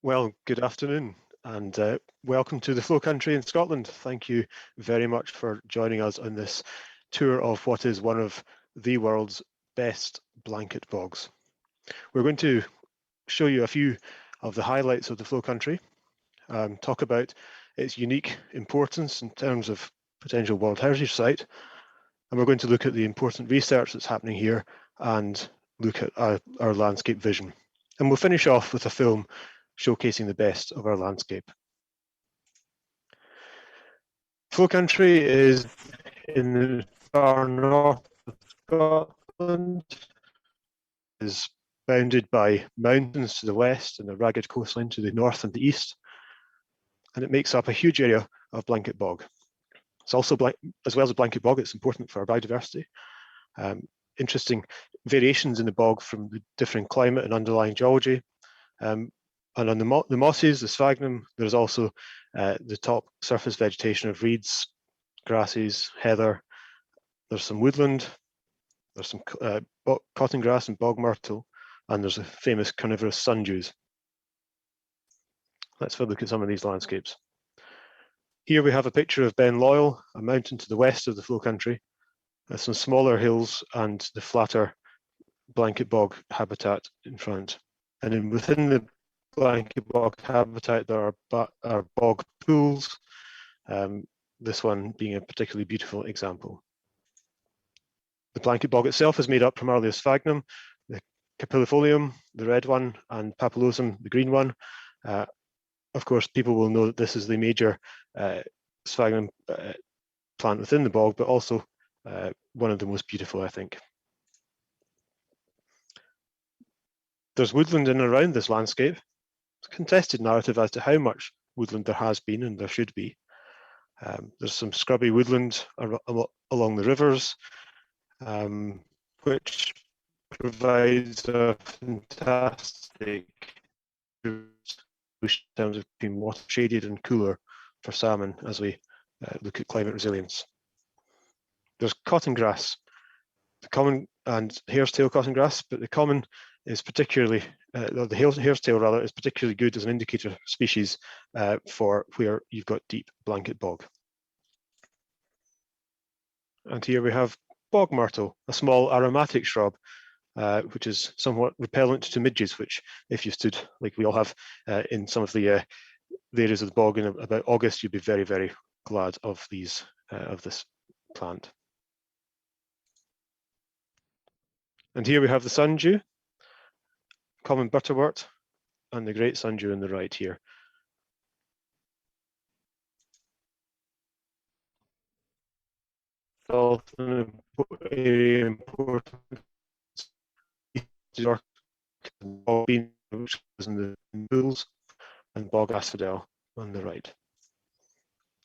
Well, good afternoon and welcome to the Flow Country in Scotland. Thank you very much for joining us on this tour of what is one of the world's best blanket bogs. We're going to show you a few of the highlights of the Flow Country, talk about its unique importance in terms of potential World Heritage Site, and we're going to look at the important research that's happening here and look at our landscape vision. And we'll finish off with a film showcasing the best of our landscape. Flow Country is in the far north of Scotland, is bounded by mountains to the west and a rugged coastline to the north and the east, and it makes up a huge area of blanket bog. It's also, as well as a blanket bog, it's important for our biodiversity. Interesting variations in the bog from the differing climate and underlying geology. And on the mosses, the sphagnum, there's also the top surface vegetation of reeds, grasses, heather. There's some woodland, there's some cotton grass and bog myrtle, and there's a famous carnivorous sundews. Let's have a look at some of these landscapes. Here we have a picture of Ben Loyal, a mountain to the west of the Flow Country, some smaller hills and the flatter blanket bog habitat in front. And then within the blanket bog habitat, there are bog pools, this one being a particularly beautiful example. The blanket bog itself is made up primarily of sphagnum, the capillifolium, the red one, and papillosum, the green one. Of course, people will know that this is the major sphagnum plant within the bog, but also one of the most beautiful, I think. There's woodland in and around this landscape. It's a contested narrative as to how much woodland there has been and there should be. There's some scrubby woodland along the rivers, which provides a fantastic in terms of being water shaded and cooler for salmon as we look at climate resilience. There's cotton grass, the common and hare's tail cotton grass, but the common is particularly, the hare's tail rather, is particularly good as an indicator species for where you've got deep blanket bog. And here we have bog myrtle, a small aromatic shrub, which is somewhat repellent to midges, which if you stood, like we all have in some of the areas of the bog in about August, you'd be very, very glad of this plant. And here we have the sundew, common butterwort, and the great sundew on the right here. Also area important bog bean, which is in the pools, and bog asphodel on the right.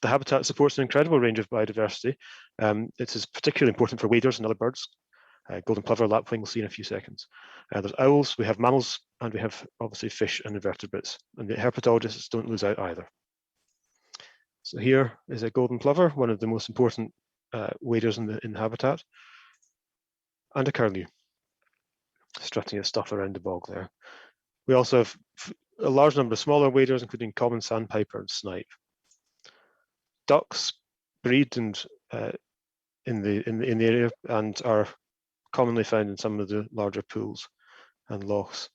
The habitat supports an incredible range of biodiversity. It is particularly important for waders and other birds. Golden plover, lapwing, we'll see in a few seconds. There's owls, we have mammals, and we have obviously fish and invertebrates. And the herpetologists don't lose out either. So here is a golden plover, one of the most important waders in the habitat, and a curlew, strutting its stuff around the bog there. We also have a large number of smaller waders, including common sandpiper and snipe. Ducks breed and in the area and are commonly found in some of the larger pools and lochs.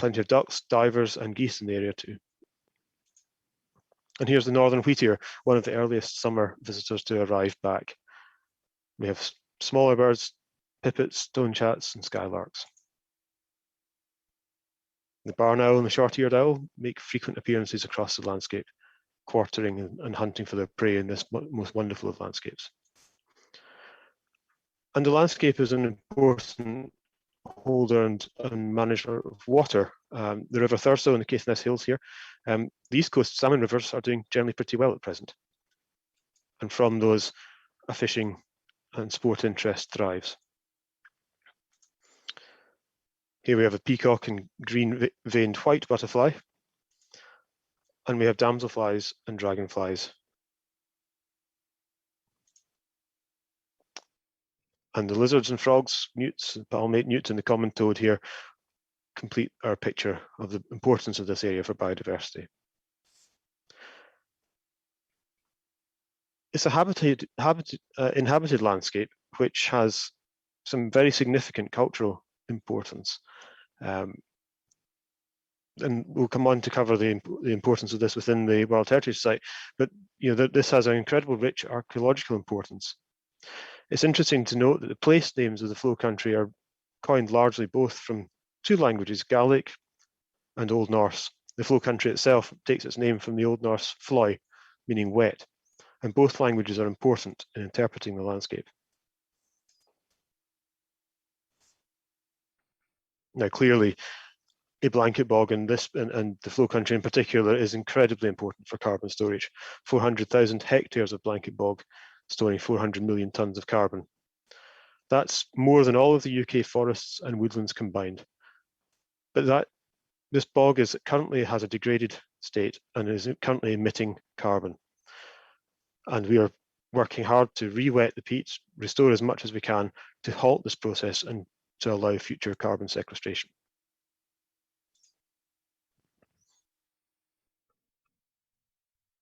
Plenty of ducks, divers, and geese in the area too. And here's the northern wheatear, one of the earliest summer visitors to arrive back. We have smaller birds, pipits, stonechats, and skylarks. The barn owl and the short-eared owl make frequent appearances across the landscape, quartering and hunting for their prey in this most wonderful of landscapes. And the landscape is an important holder and manager of water. The River Thurso and the Caithness Hills here. The East Coast salmon rivers are doing generally pretty well at present. And from those, a fishing and sport interest thrives. Here we have a peacock and green-veined white butterfly. And we have damselflies and dragonflies. And the lizards and frogs, newts, palmate newt, and the common toad here complete our picture of the importance of this area for biodiversity. It's a inhabited landscape which has some very significant cultural importance. And we'll come on to cover the importance of this within the World Heritage Site, but this has an incredible rich archaeological importance. It's interesting to note that the place names of the flow country are coined largely both from two languages, Gaelic and Old Norse. The flow country itself takes its name from the Old Norse floi, meaning wet, and both languages are important in interpreting the landscape. Now, clearly, a blanket bog and the flow country in particular is incredibly important for carbon storage. 400,000 hectares of blanket bog storing 400 million tonnes of carbon. That's more than all of the UK forests and woodlands combined. But this bog currently has a degraded state and is currently emitting carbon. And we are working hard to re-wet the peats, restore as much as we can to halt this process and to allow future carbon sequestration.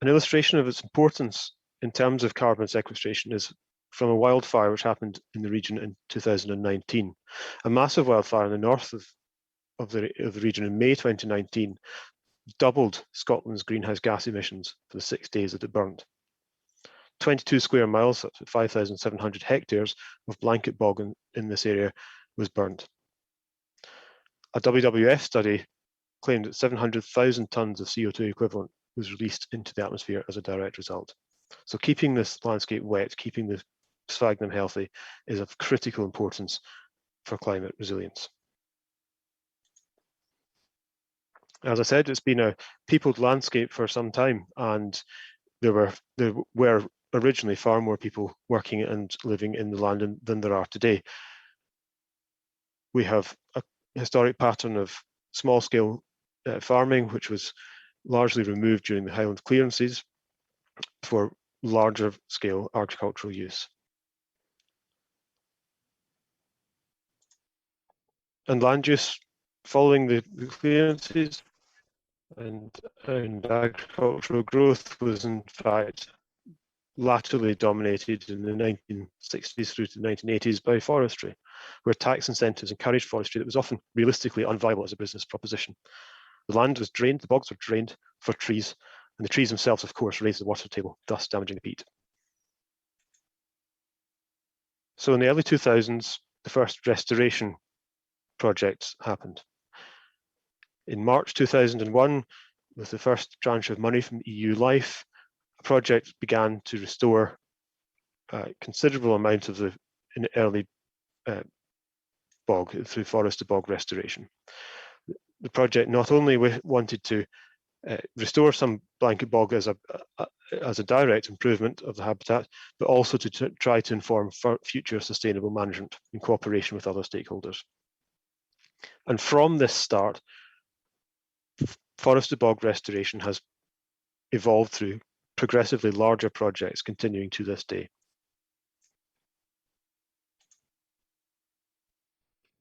An illustration of its importance in terms of carbon sequestration is from a wildfire which happened in the region in 2019. A massive wildfire in the north of the region in May 2019 doubled Scotland's greenhouse gas emissions for the 6 days that it burned. 22 square miles, that's 5,700 hectares of blanket bog in this area was burnt. A WWF study claimed that 700,000 tonnes of CO2 equivalent was released into the atmosphere as a direct result. So keeping this landscape wet, keeping the sphagnum healthy is of critical importance for climate resilience. As I said, it's been a peopled landscape for some time, and there were originally far more people working and living in the land than there are today. We have a historic pattern of small-scale farming, which was largely removed during the Highland clearances for larger scale agricultural use. And land use following the clearances and agricultural growth was in fact latterly dominated in the 1960s through to the 1980s by forestry, where tax incentives encouraged forestry that was often realistically unviable as a business proposition. The land was drained, the bogs were drained for trees, and the trees themselves, of course, raised the water table, thus damaging the peat. So in the early 2000s, the first restoration projects happened. In March 2001, with the first tranche of money from EU Life, a project began to restore a considerable amount of the early bog through forest to bog restoration. The project not only wanted to restore some blanket bog as a direct improvement of the habitat, but also to try to inform future sustainable management in cooperation with other stakeholders. And from this start, forest to bog restoration has evolved through progressively larger projects continuing to this day.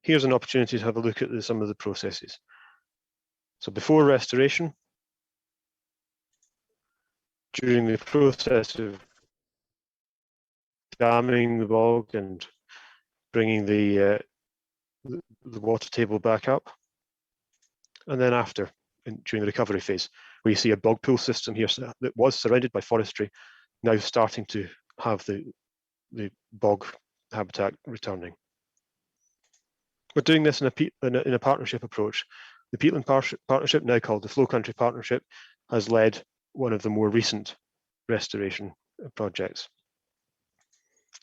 Here's an opportunity to have a look at some of the processes. So before restoration, during the process of damming the bog and bringing the water table back up, and then after, during the recovery phase, where you see a bog pool system here that was surrounded by forestry, now starting to have the bog habitat returning. We're doing this in a partnership approach. The Peatland Partnership, now called the Flow Country Partnership, has led one of the more recent restoration projects.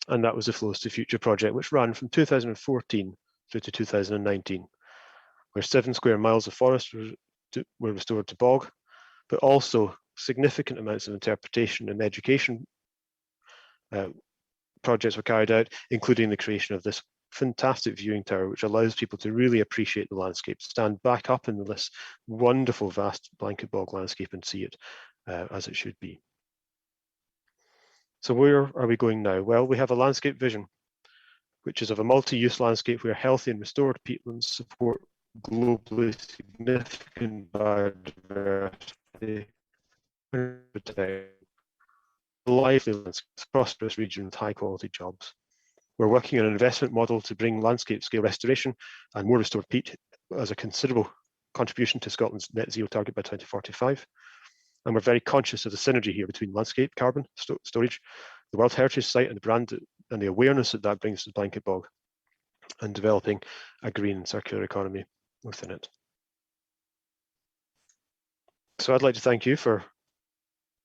And that was the Flows to Future project, which ran from 2014 through to 2019, where 7 square miles of forest were restored to bog, but also significant amounts of interpretation and education projects were carried out, including the creation of this fantastic viewing tower, which allows people to really appreciate the landscape, stand back up in this wonderful, vast blanket bog landscape and see it as it should be. So where are we going now? Well, we have a landscape vision, which is of a multi-use landscape where healthy and restored peatlands support globally significant biodiversity, lively landscapes, prosperous region with high quality jobs. We're working on an investment model to bring landscape scale restoration and more restored peat as a considerable contribution to Scotland's net zero target by 2045. And we're very conscious of the synergy here between landscape carbon storage, the World Heritage Site and the brand and the awareness that that brings to the blanket bog, and developing a green and circular economy within it. So I'd like to thank you for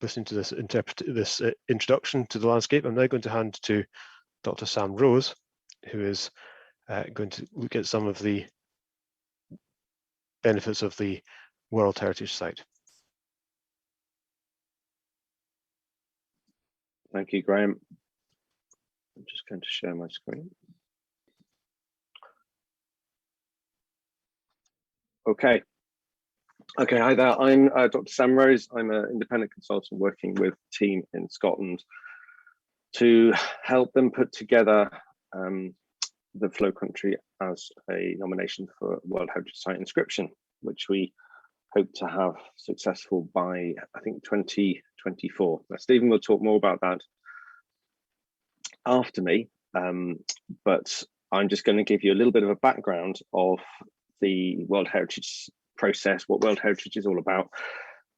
listening to this introduction to the landscape. I'm now going to hand to Dr. Sam Rose, who is going to look at some of the benefits of the World Heritage Site. Thank you, Graham. I'm just going to share my screen. Okay. Okay, hi there. I'm Dr. Sam Rose. I'm an independent consultant working with a team in Scotland to help them put together the Flow Country as a nomination for World Heritage Site inscription, which we hope to have successful by, I think, 2024. Now, Stephen will talk more about that after me, but I'm just going to give you a little bit of a background of the World Heritage process, what World Heritage is all about,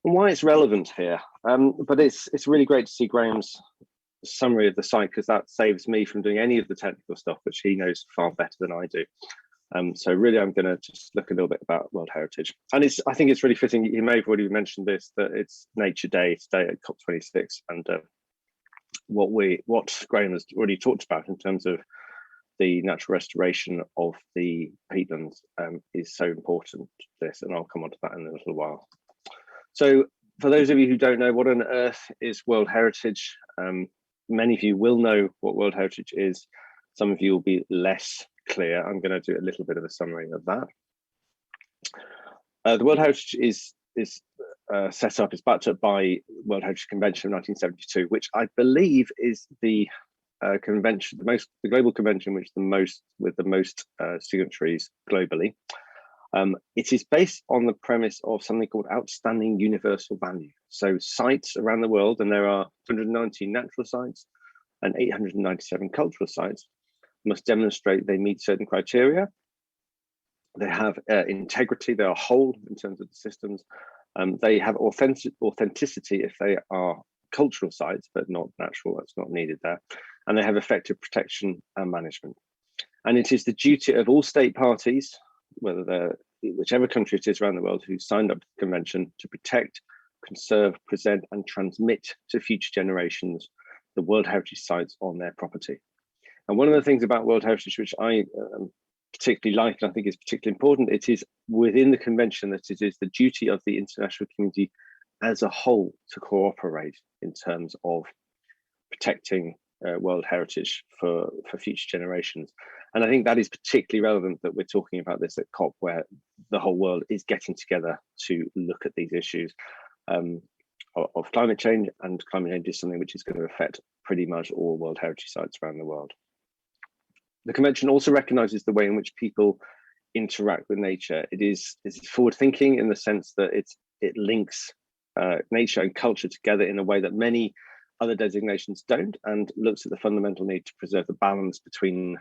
and why it's relevant here. But it's really great to see Graham's summary of the site, because that saves me from doing any of the technical stuff, which he knows far better than I do. So really, I'm going to just look a little bit about World Heritage. And I think it's really fitting, you may have already mentioned this, that it's Nature Day today at COP26. And what Graham has already talked about in terms of the natural restoration of the peatlands is so important to this. And I'll come on to that in a little while. So for those of you who don't know, what on earth is World Heritage? Many of you will know what World Heritage is. Some of you will be less clear. I'm going to do a little bit of a summary of that. The World Heritage is set up, is backed up by World Heritage Convention of 1972, which I believe is the convention, the global convention with the most signatories globally. It is based on the premise of something called outstanding universal value. So sites around the world, and there are 219 natural sites and 897 cultural sites, must demonstrate they meet certain criteria. They have integrity, they are whole in terms of the systems. They have authenticity if they are cultural sites, but not natural, that's not needed there. And they have effective protection and management. And it is the duty of all state parties, whether they're whichever country it is around the world who signed up to the convention, to protect, conserve, present, and transmit to future generations the World Heritage sites on their property. And one of the things about World Heritage, which I particularly like and I think is particularly important, it is within the convention that it is the duty of the international community as a whole to cooperate in terms of protecting World Heritage for future generations. And I think that is particularly relevant that we're talking about this at COP, where the whole world is getting together to look at these issues of climate change, and climate change is something which is going to affect pretty much all World Heritage sites around the world. The convention also recognises the way in which people interact with nature. It is forward thinking in the sense that it links nature and culture together in a way that many other designations don't, and looks at the fundamental need to preserve the balance between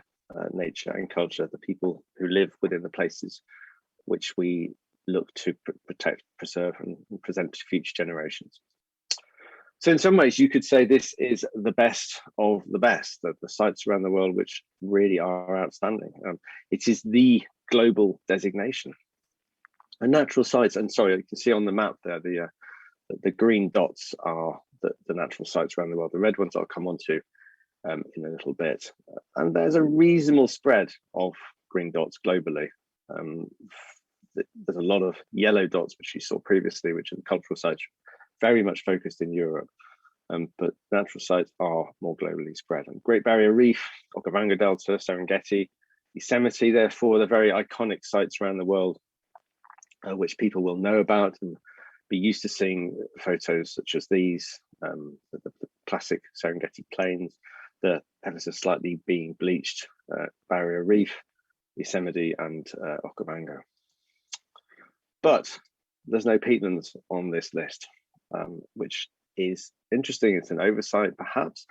nature and culture, the people who live within the places which we look to protect, preserve, and present to future generations. So in some ways, you could say this is the best of the best, the sites around the world which really are outstanding. It is the global designation. And natural sites, and sorry, you can see on the map there, the green dots are the natural sites around the world. The red ones I'll come on to in a little bit. And there's a reasonable spread of green dots globally. There's a lot of yellow dots, which you saw previously, which are the cultural sites, very much focused in Europe. But natural sites are more globally spread. And Great Barrier Reef, Okavango Delta, Serengeti, Yosemite, therefore, the very iconic sites around the world, which people will know about and be used to seeing photos such as these, the classic Serengeti plains, the ever so slightly being bleached Barrier Reef, Yosemite, and Okavango. But there's no peatlands on this list, which is interesting. It's an oversight, perhaps.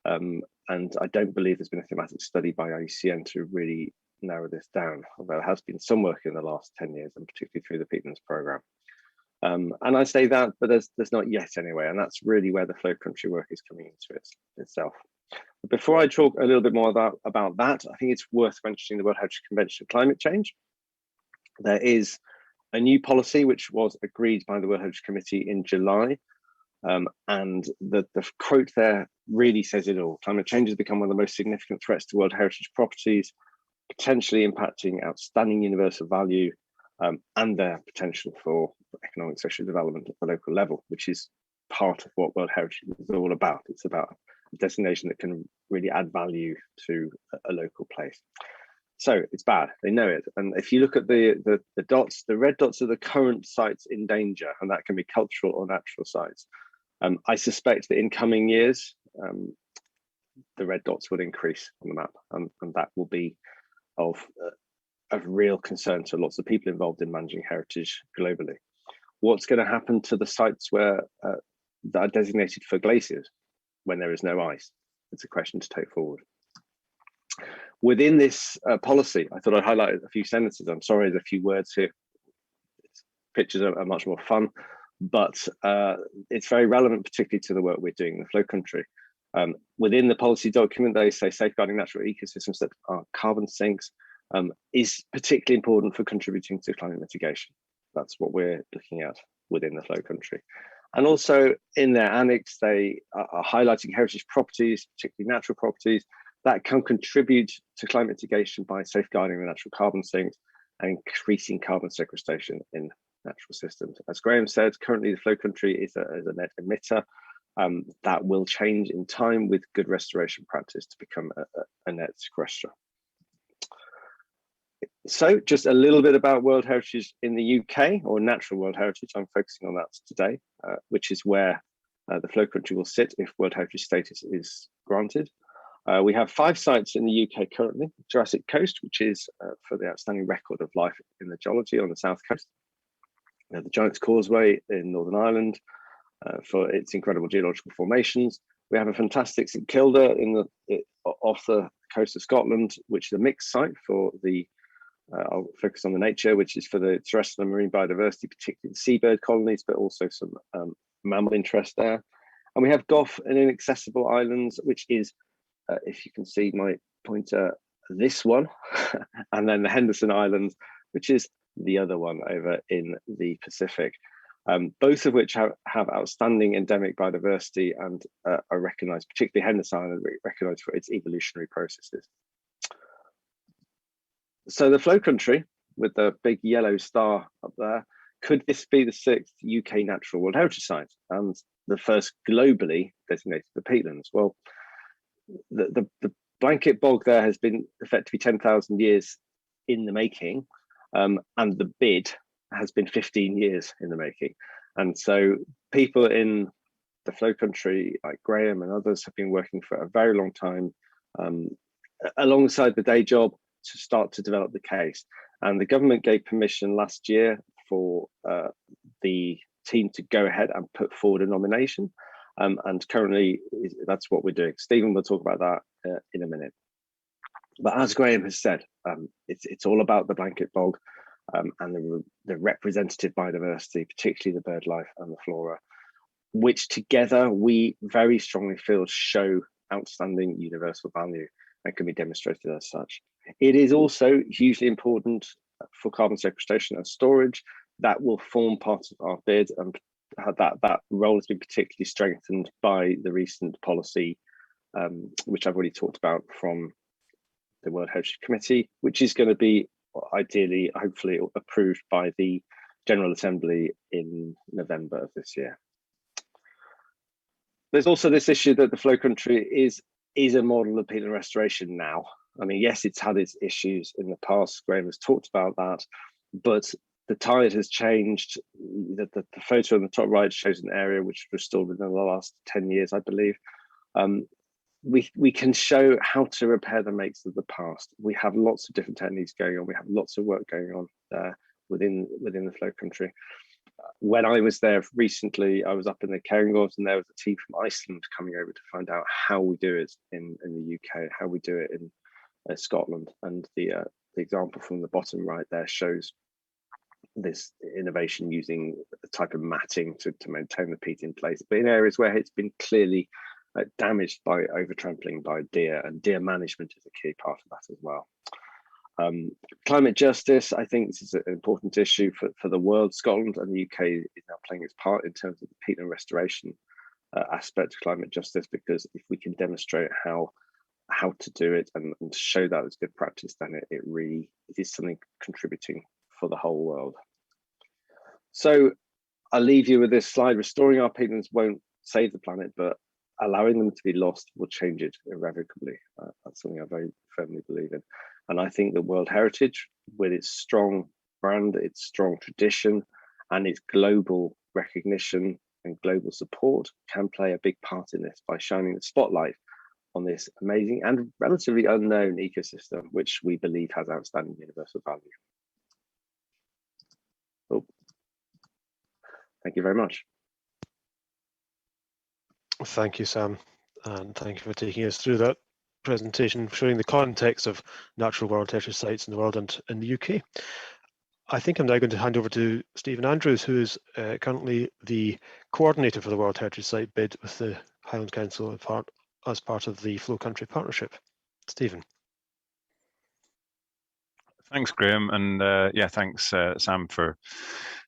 And I don't believe there's been a thematic study by IUCN to really narrow this down, although there has been some work in the last 10 years, and particularly through the Peatlands programme. And I say that, but there's not yet anyway, and that's really where the flow country work is coming into itself. But before I talk a little bit more about that, I think it's worth mentioning the World Heritage Convention on Climate Change. There is a new policy which was agreed by the World Heritage Committee in July, and the quote there really says it all. Climate change has become one of the most significant threats to World Heritage properties, potentially impacting outstanding universal value and their potential for economic social development at the local level, which is part of what World Heritage is all about. It's about a destination that can really add value to a local place. So it's bad, they know it. And if you look at the dots, the red dots are the current sites in danger, and that can be cultural or natural sites. I suspect that in coming years, the red dots will increase on the map, and that will be of real concern to lots of people involved in managing heritage globally. What's going to happen to the sites where that are designated for glaciers when there is no ice? It's a question to take forward. Within this policy, I thought I'd highlight a few sentences. I'm sorry, there's a few words here. Pictures are much more fun, but it's very relevant, particularly to the work we're doing in the flow country. Within the policy document, they say safeguarding natural ecosystems that are carbon sinks is particularly important for contributing to climate mitigation. That's what we're looking at within the flow country. And also in their annex, they are highlighting heritage properties, particularly natural properties, that can contribute to climate mitigation by safeguarding the natural carbon sinks and increasing carbon sequestration in natural systems. As Graham said, currently the flow country is a net emitter. That will change in time with good restoration practice to become a net sequesterer. So just a little bit about World Heritage in the UK, or Natural World Heritage. I'm focusing on that today, which is where the flow country will sit if World Heritage status is granted. We have 5 sites in the UK currently: Jurassic Coast, which is for the outstanding record of life in the geology on the south coast. The Giant's Causeway in Northern Ireland for its incredible geological formations. We have a fantastic St Kilda off the coast of Scotland, which is a mixed site for the I'll focus on the nature, which is for the terrestrial and marine biodiversity, particularly the seabird colonies, but also some mammal interest there. And we have Gough and Inaccessible Islands, which is, if you can see my pointer, this one, and then the Henderson Islands, which is the other one over in the Pacific, both of which have outstanding endemic biodiversity and are recognised, particularly Henderson Island, recognised for its evolutionary processes. So the flow country, with the big yellow star up there, could this be the 6th UK Natural World Heritage Site and the first globally designated for peatlands? Well, the blanket bog there has been effectively 10,000 years in the making, and the bid has been 15 years in the making. And so people in the flow country, like Graham and others, have been working for a very long time alongside the day job to start to develop the case. And the government gave permission last year for the team to go ahead and put forward a nomination. And currently that's what we're doing. Stephen will talk about that in a minute. But as Graham has said, it's all about the blanket bog and the representative biodiversity, particularly the bird life and the flora, which together we very strongly feel show outstanding universal value and can be demonstrated as such. It is also hugely important for carbon sequestration and storage. That will form part of our bid, and that role has been particularly strengthened by the recent policy, which I've already talked about, from the World Heritage Committee, which is going to be ideally, hopefully, approved by the General Assembly in November of this year. There's also this issue that the flow country is a model of peatland restoration now. I mean, yes, it's had its issues in the past. Graham has talked about that, but the tide has changed. The photo on the top right shows an area which was restored within the last 10 years, I believe. We can show how to repair the makes of the past. We have lots of different techniques going on. We have lots of work going on there. within the flow country. When I was there recently, I was up in the Cairngorms, and there was a team from Iceland coming over to find out how we do it in the UK, how we do it in Scotland. And the example from the bottom right there shows this innovation using the type of matting to maintain the peat in place, but in areas where it's been clearly damaged by over-trampling by deer, and deer management is a key part of that as well. Climate justice, I think this is an important issue for the world. Scotland and the UK is now playing its part in terms of the peatland restoration aspect of climate justice, because if we can demonstrate how to do it and show that as good practice, then it is something contributing for the whole world. So I'll leave you with this slide. Restoring our peatlands won't save the planet, but allowing them to be lost will change it irrevocably. That's something I very firmly believe in. And I think that World Heritage, with its strong brand, its strong tradition, and its global recognition and global support, can play a big part in this by shining the spotlight on this amazing and relatively unknown ecosystem, which we believe has outstanding universal value. Oh. Thank you very much. Thank you, Sam, and thank you for taking us through that presentation, showing the context of natural World Heritage sites in the world and in the UK. I think I'm now going to hand over to Stephen Andrews, who is currently the coordinator for the World Heritage Site bid with the Highland Council as part of the Flow Country Partnership. Stephen. Thanks, Graham, and yeah, thanks, Sam, for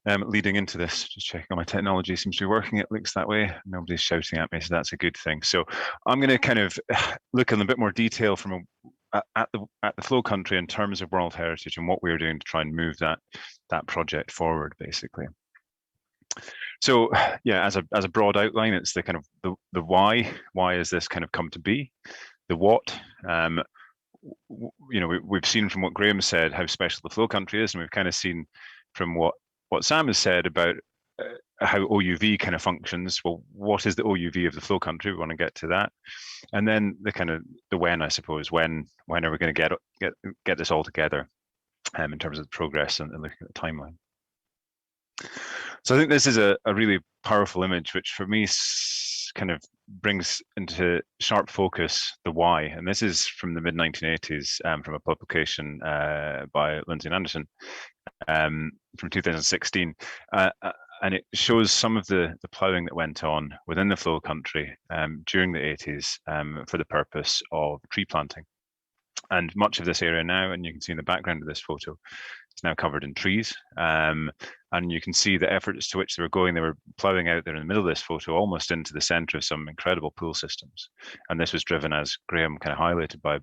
leading into this. Just checking on my technology seems to be working. It looks that way. Nobody's shouting at me, so that's a good thing. So I'm going to kind of look in a bit more detail from at the Flow Country in terms of World Heritage and what we're doing to try and move that project forward, basically. So yeah, as a broad outline, it's the kind of the why. Why has this kind of come to be? The what. You know, we've seen from what Graham said how special the Flow Country is, and we've kind of seen from what Sam has said about how OUV kind of functions. Well, what is the OUV of the Flow Country? We want to get to that, and then the when, I suppose. When are we going to get this all together in terms of the progress and looking at the timeline? So I think this is a really powerful image, which for me kind of brings into sharp focus the why. And this is from the mid-1980s, from a publication by Lindsay and Andersen from 2016. And it shows some of the ploughing that went on within the Flow Country during the 80s for the purpose of tree planting. And much of this area now, and you can see in the background of this photo, it's now covered in trees. And you can see the efforts to which they were going. They were ploughing out there in the middle of this photo, almost into the center of some incredible pool systems. And this was driven, as Graham kind of highlighted, by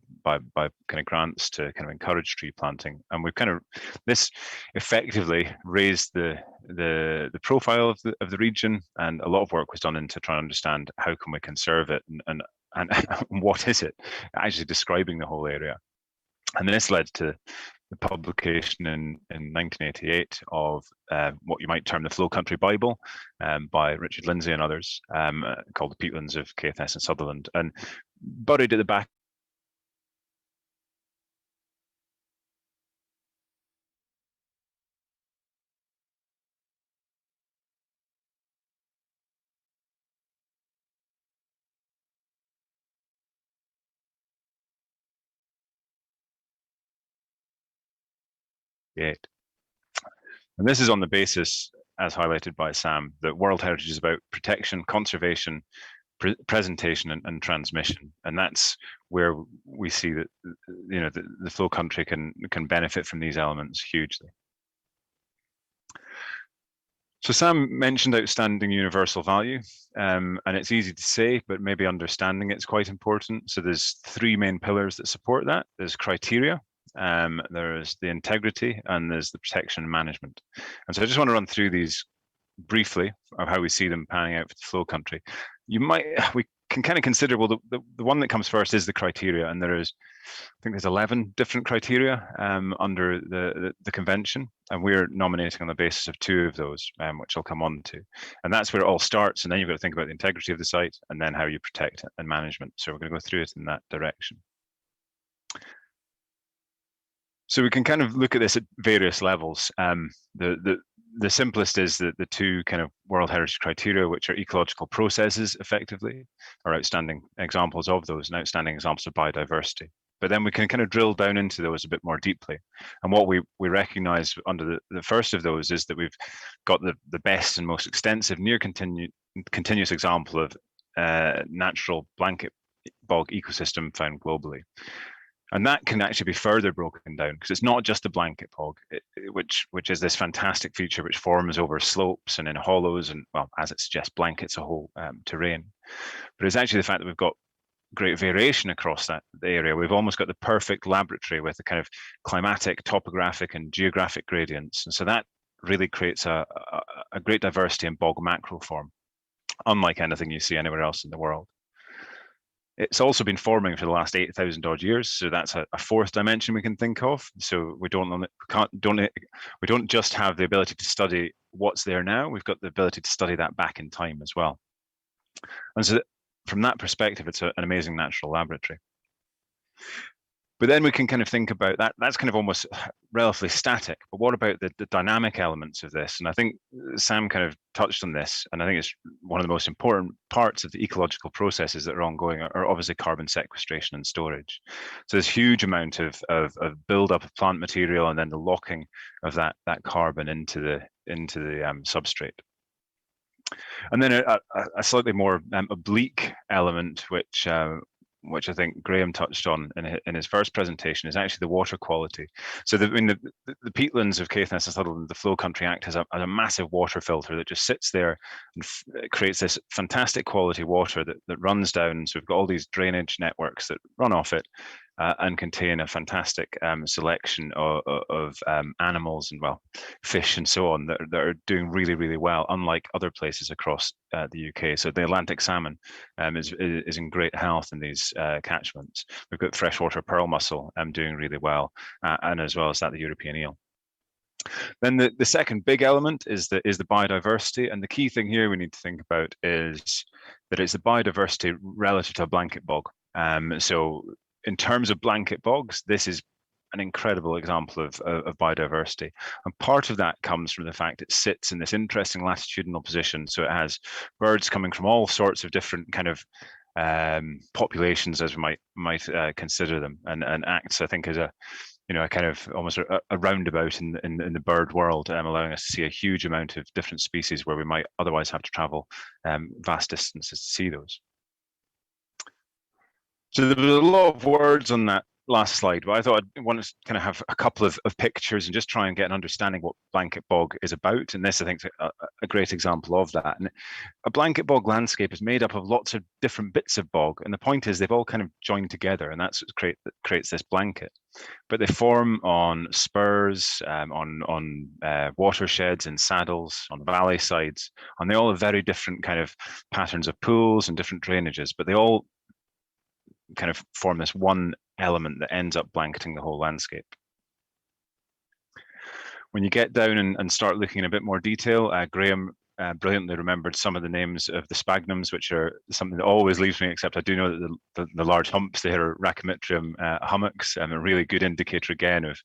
kind of grants to kind of encourage tree planting. And we've kind of, this effectively raised the profile of the region, and a lot of work was done into trying to understand how can we conserve it and what is it, actually describing the whole area. And this led to the publication in 1988 of what you might term the Flow Country Bible by Richard Lindsay and others, called the Peatlands of Caithness and Sutherland. And buried at the back and this is on the basis, as highlighted by Sam, that World Heritage is about protection, conservation, presentation, and transmission, and that's where we see that the Flow Country can benefit from these elements hugely. So Sam mentioned outstanding universal value, and it's easy to say, but maybe understanding it's quite important. So there's three main pillars that support that. There's criteria, there's the integrity, and there's the protection and management. And so I just want to run through these briefly of how we see them panning out for the Flow Country. We can kind of consider, well, the one that comes first is the criteria, and I think there's 11 different criteria under the convention, and we're nominating on the basis of 2 of those, which I'll come on to. And that's where it all starts, and then you've got to think about the integrity of the site and then how you protect it and management. So we're going to go through it in that direction. So we can kind of look at this at various levels. The simplest is that the two kind of World Heritage criteria, which are ecological processes, effectively, are outstanding examples of those and outstanding examples of biodiversity. But then we can kind of drill down into those a bit more deeply. And what we recognize under the first of those is that we've got the best and most extensive near continuous example of natural blanket bog ecosystem found globally. And that can actually be further broken down because it's not just the blanket bog, which is this fantastic feature which forms over slopes and in hollows and, well, as it suggests, blankets a whole terrain. But it's actually the fact that we've got great variation across the area. We've almost got the perfect laboratory with the kind of climatic, topographic, and geographic gradients. And so that really creates a great diversity in bog macro form, unlike anything you see anywhere else in the world. It's also been forming for the last 8,000 odd years, so that's a fourth dimension we can think of. So we don't just have the ability to study what's there now. We've got the ability to study that back in time as well. And so from that perspective, it's an amazing natural laboratory. But then we can kind of think about that. That's kind of almost relatively static. But what about the dynamic elements of this? And I think Sam kind of touched on this. And I think it's one of the most important parts of the ecological processes that are ongoing are obviously carbon sequestration and storage. So there's huge amount of buildup of plant material and then the locking of that carbon into the substrate. And then a slightly more oblique element, which I think Graham touched on in his first presentation, is actually the water quality. So the peatlands of Caithness and Sutherland, the Flow Country act as a massive water filter that just sits there and creates this fantastic quality water that runs down. So we've got all these drainage networks that run off it and contain a fantastic selection of animals and, well, fish and so on that are doing really, really well, unlike other places across the UK. So the Atlantic salmon is in great health in these catchments. We've got freshwater pearl mussel doing really well, and as well as that, the European eel. Then the second big element is the biodiversity, and the key thing here we need to think about is that it's the biodiversity relative to a blanket bog. So in terms of blanket bogs, this is an incredible example of biodiversity. And part of that comes from the fact it sits in this interesting latitudinal position. So it has birds coming from all sorts of different kind of populations, as we might consider them, and acts, I think, as a kind of almost a roundabout in the bird world, allowing us to see a huge amount of different species where we might otherwise have to travel vast distances to see those. So there was a lot of words on that last slide, but I thought I'd want to kind of have a couple of pictures and just try and get an understanding what blanket bog is about. And this, I think, is a great example of that. And a blanket bog landscape is made up of lots of different bits of bog. And the point is they've all kind of joined together, and that's what creates this blanket. But they form on spurs, on watersheds and saddles, on valley sides, and they all have very different kind of patterns of pools and different drainages, but they all kind of form this one element that ends up blanketing the whole landscape. When you get down and start looking in a bit more detail, Graham brilliantly remembered some of the names of the sphagnums, which are something that always leaves me, except I do know that the large humps there are Racemitrium hummocks, and a really good indicator again of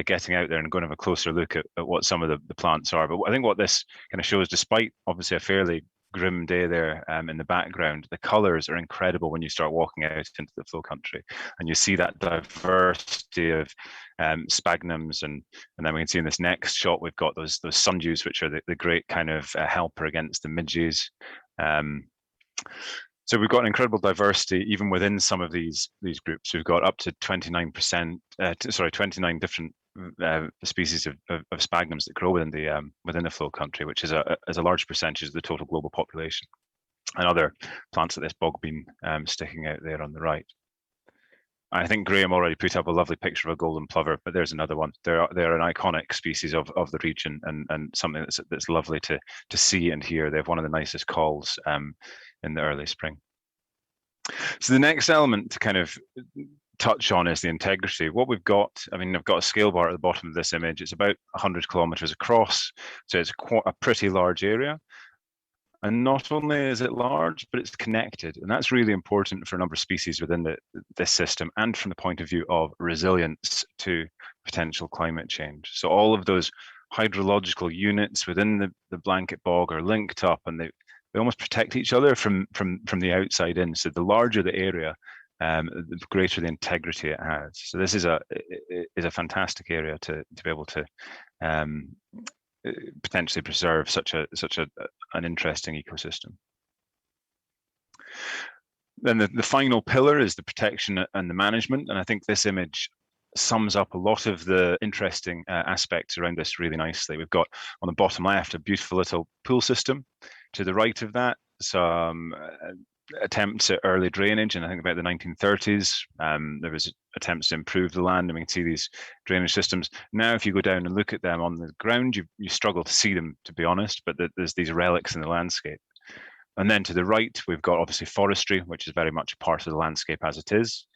getting out there and going to have a closer look at what some of the plants are. But I think what this kind of shows, despite obviously a fairly grim day there in the background, the colours are incredible when you start walking out into the Flow Country, and you see that diversity of sphagnums, and then we can see in this next shot we've got those sundews, which are the great kind of helper against the midges. So we've got an incredible diversity even within some of these groups. We've got up to 29 different species of sphagnums that grow within the Flow Country, which is a large percentage of the total global population, and other plants like this bogbean sticking out there on the right. I think Graham already put up a lovely picture of a golden plover, but there's another one. They're an iconic species of the region, and something that's lovely to see and hear. They have one of the nicest calls in the early spring. So the next element to kind of touch on is the integrity. What we've got, I mean, I've got a scale bar at the bottom of this image. It's about 100 kilometers across, so it's quite a pretty large area. And not only is it large, but it's connected. And that's really important for a number of species within this system and from the point of view of resilience to potential climate change. So all of those hydrological units within the blanket bog are linked up, and they almost protect each other from the outside in. So the larger the area, the greater the integrity it has. So this is a fantastic area to be able to potentially preserve such an interesting ecosystem. Then the final pillar is the protection and the management, and I think this image sums up a lot of the interesting aspects around this really nicely. We've got on the bottom left a beautiful little pool system. To the right of that, some attempts at early drainage, and I think about the 1930s, there was attempts to improve the land, and we can see these drainage systems. Now, if you go down and look at them on the ground, you struggle to see them, to be honest, but there's these relics in the landscape. And then to the right, we've got obviously forestry, which is very much a part of the landscape as it is.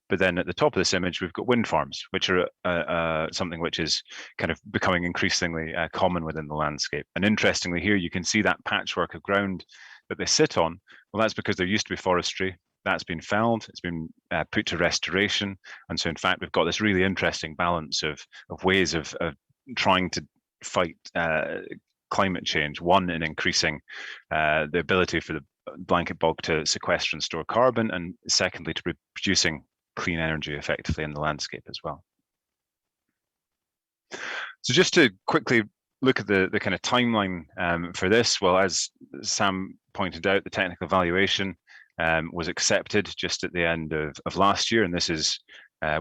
But then at the top of this image, we've got wind farms, which are something which is kind of becoming increasingly common within the landscape. And interestingly here, you can see that patchwork of ground that they sit on. Well, that's because there used to be forestry. That's been felled, it's been put to restoration. And so in fact, we've got this really interesting balance of ways of trying to fight climate change. One, in increasing the ability for the blanket bog to sequester and store carbon, and secondly, to producing clean energy effectively in the landscape as well. So just to quickly look at the kind of timeline for this, well, as Sam pointed out, the technical evaluation was accepted just at the end of last year, and this is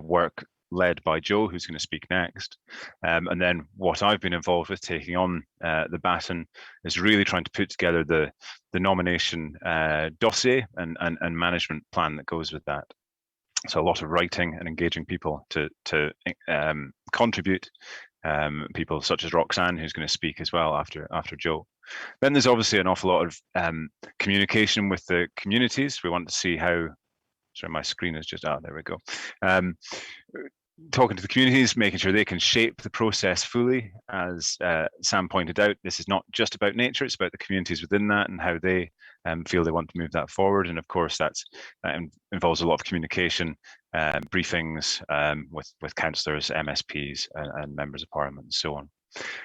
work led by Joe, who's going to speak next. And then what I've been involved with, taking on the baton, is really trying to put together the nomination dossier and management plan that goes with that. So a lot of writing and engaging people to contribute, people such as Roxane, who's going to speak as well after Joe. Then there's obviously an awful lot of communication with the communities. We want to see how, sorry, my screen is just, there we go. Talking to the communities, making sure they can shape the process fully. As Sam pointed out, this is not just about nature, it's about the communities within that and how they feel they want to move that forward. And of course, that involves a lot of communication, briefings with councillors, MSPs, and members of parliament, and so on.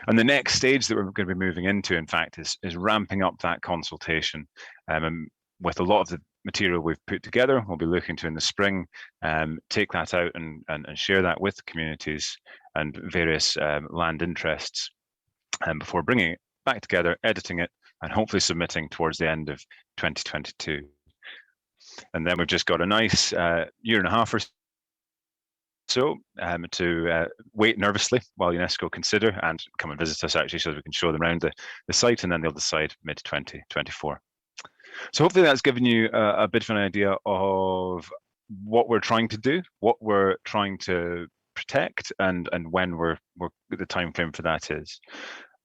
And the next stage that we're going to be moving into, in fact, is ramping up that consultation. And with a lot of the material we've put together, we'll be looking to in the spring take that out and share that with communities and various land interests, before bringing it back together, editing it, and hopefully submitting towards the end of 2022. And then we've just got a nice year and a half or so to wait nervously while UNESCO consider and come and visit us, actually, so that we can show them around the site, and then they'll decide mid-2024. So hopefully that's given you a bit of an idea of what we're trying to do, what we're trying to protect, and when we're the time frame for that is.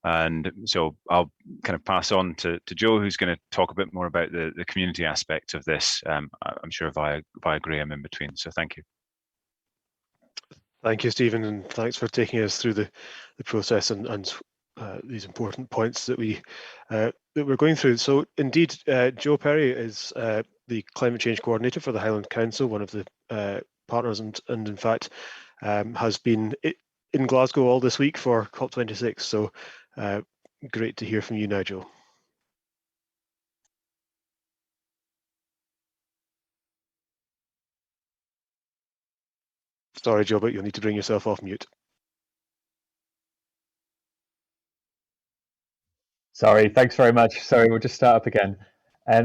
And so I'll kind of pass on to Joe, who's going to talk a bit more about the community aspect of this, I'm sure via Graham in between. So thank you. Thank you, Stephen, and thanks for taking us through the process and these important points that we're going through. So indeed, Joe Perry is the Climate Change Coordinator for the Highland Council, one of the partners, and in fact has been in Glasgow all this week for COP26. So great to hear from you now, Joe. Sorry, Joe, but you'll need to bring yourself off mute. Sorry, thanks very much. Sorry, we'll just start up again.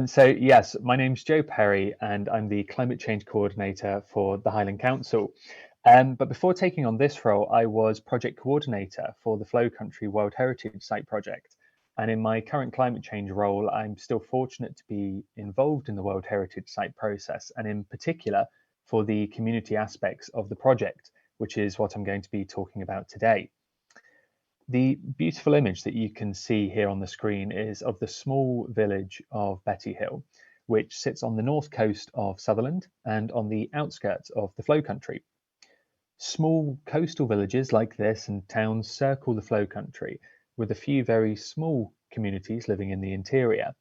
So yes, my name's Joe Perry, and I'm the Climate Change Coordinator for the Highland Council. But before taking on this role, I was Project Coordinator for the Flow Country World Heritage Site project. And in my current climate change role, I'm still fortunate to be involved in the World Heritage Site process, and in particular for the community aspects of the project, which is what I'm going to be talking about today. The beautiful image that you can see here on the screen is of the small village of Betty Hill, which sits on the north coast of Sutherland and on the outskirts of the Flow Country. Small coastal villages like this and towns circle the Flow Country, with a few very small communities living in the interior.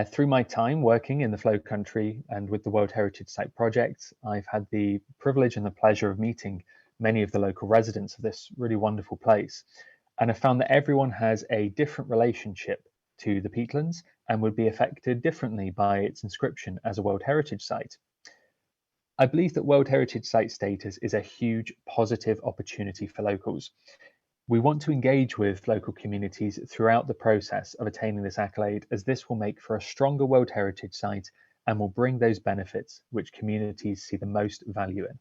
Through my time working in the Flow Country and with the World Heritage Site project, I've had the privilege and the pleasure of meeting many of the local residents of this really wonderful place. And I've found that everyone has a different relationship to the peatlands and would be affected differently by its inscription as a World Heritage Site. I believe that World Heritage Site status is a huge positive opportunity for locals. We want to engage with local communities throughout the process of attaining this accolade, as this will make for a stronger World Heritage Site and will bring those benefits which communities see the most value in.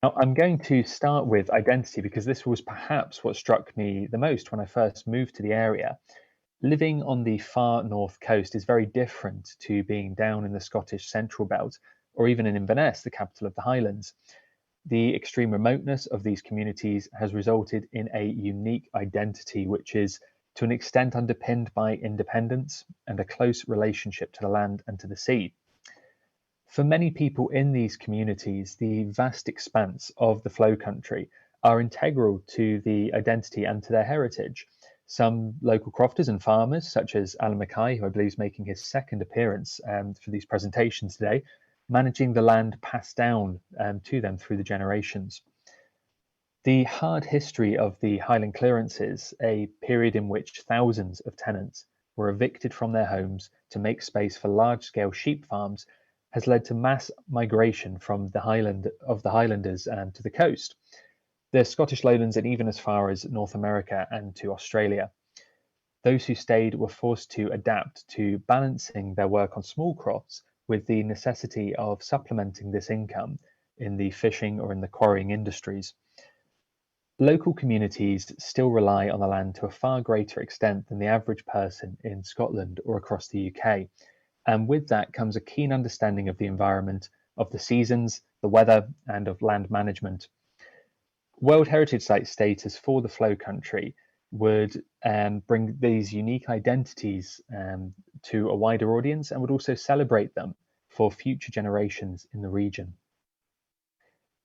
Now, I'm going to start with identity because this was perhaps what struck me the most when I first moved to the area. Living on the far north coast is very different to being down in the Scottish Central Belt or even in Inverness, the capital of the Highlands. The extreme remoteness of these communities has resulted in a unique identity, which is to an extent underpinned by independence and a close relationship to the land and to the sea. For many people in these communities, the vast expanse of the Flow Country are integral to the identity and to their heritage. Some local crofters and farmers, such as Alan Mackay, who I believe is making his second appearance for these presentations today, managing the land passed down to them through the generations. The hard history of the Highland clearances, a period in which thousands of tenants were evicted from their homes to make space for large-scale sheep farms, has led to mass migration from the Highlanders to the coast, the Scottish lowlands, and even as far as North America and to Australia. Those who stayed were forced to adapt to balancing their work on small crops with the necessity of supplementing this income in the fishing or in the quarrying industries. Local communities still rely on the land to a far greater extent than the average person in Scotland or across the UK. And with that comes a keen understanding of the environment, of the seasons, the weather, and of land management. World Heritage Site status for the Flow Country would bring these unique identities to a wider audience and would also celebrate them for future generations in the region.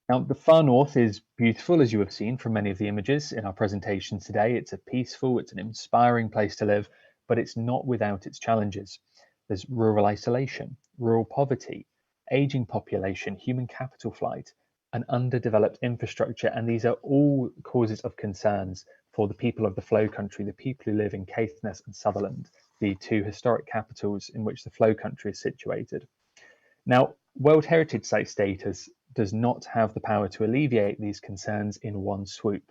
Now, the far north is beautiful, as you have seen from many of the images in our presentation today. It's a peaceful, it's an inspiring place to live, but it's not without its challenges. There's rural isolation, rural poverty, aging population, human capital flight, an underdeveloped infrastructure, and these are all causes of concerns for the people of the Flow Country, the people who live in Caithness and Sutherland, the two historic capitals in which the Flow Country is situated. Now, World Heritage Site status does not have the power to alleviate these concerns in one swoop,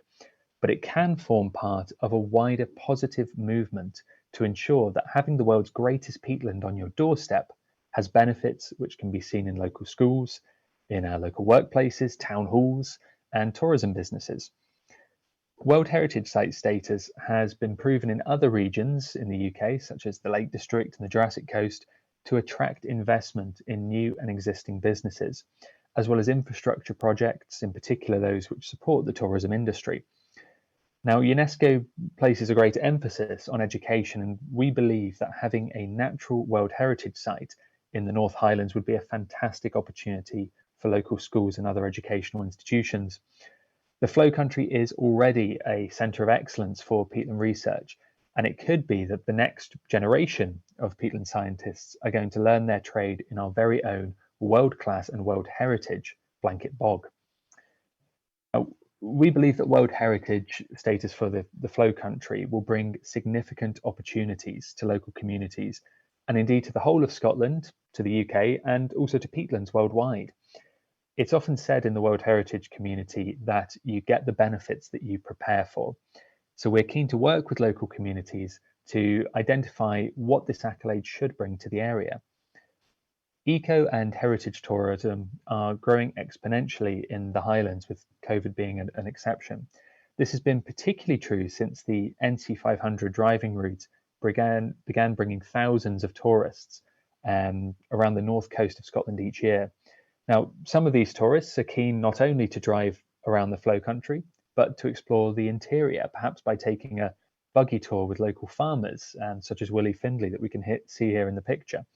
but it can form part of a wider positive movement to ensure that having the world's greatest peatland on your doorstep has benefits which can be seen in local schools, in our local workplaces, town halls, and tourism businesses. World Heritage Site status has been proven in other regions in the UK, such as the Lake District and the Jurassic Coast, to attract investment in new and existing businesses, as well as infrastructure projects, in particular those which support the tourism industry. Now, UNESCO places a great emphasis on education, and we believe that having a natural World Heritage Site in the North Highlands would be a fantastic opportunity for local schools and other educational institutions. The Flow Country is already a centre of excellence for peatland research, and it could be that the next generation of peatland scientists are going to learn their trade in our very own world-class and world heritage blanket bog. We believe that World Heritage status for the Flow Country will bring significant opportunities to local communities, and indeed to the whole of Scotland, to the UK, and also to peatlands worldwide. It's often said in the World Heritage community that you get the benefits that you prepare for. So we're keen to work with local communities to identify what this accolade should bring to the area. Eco and heritage tourism are growing exponentially in the Highlands, with COVID being an exception. This has been particularly true since the NC 500 driving route began bringing thousands of tourists around the north coast of Scotland each year. Now, some of these tourists are keen not only to drive around the Flow Country, but to explore the interior, perhaps by taking a buggy tour with local farmers, such as Willie Findlay that we can see here in the picture.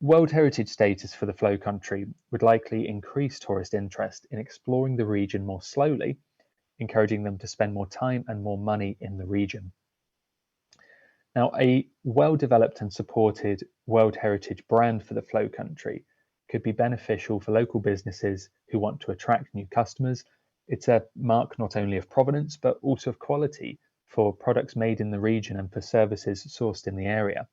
World Heritage status for the Flow Country would likely increase tourist interest in exploring the region more slowly, encouraging them to spend more time and more money in the region. Now, a well-developed and supported World Heritage brand for the Flow Country could be beneficial for local businesses who want to attract new customers. It's a mark not only of provenance, but also of quality for products made in the region and for services sourced in the area.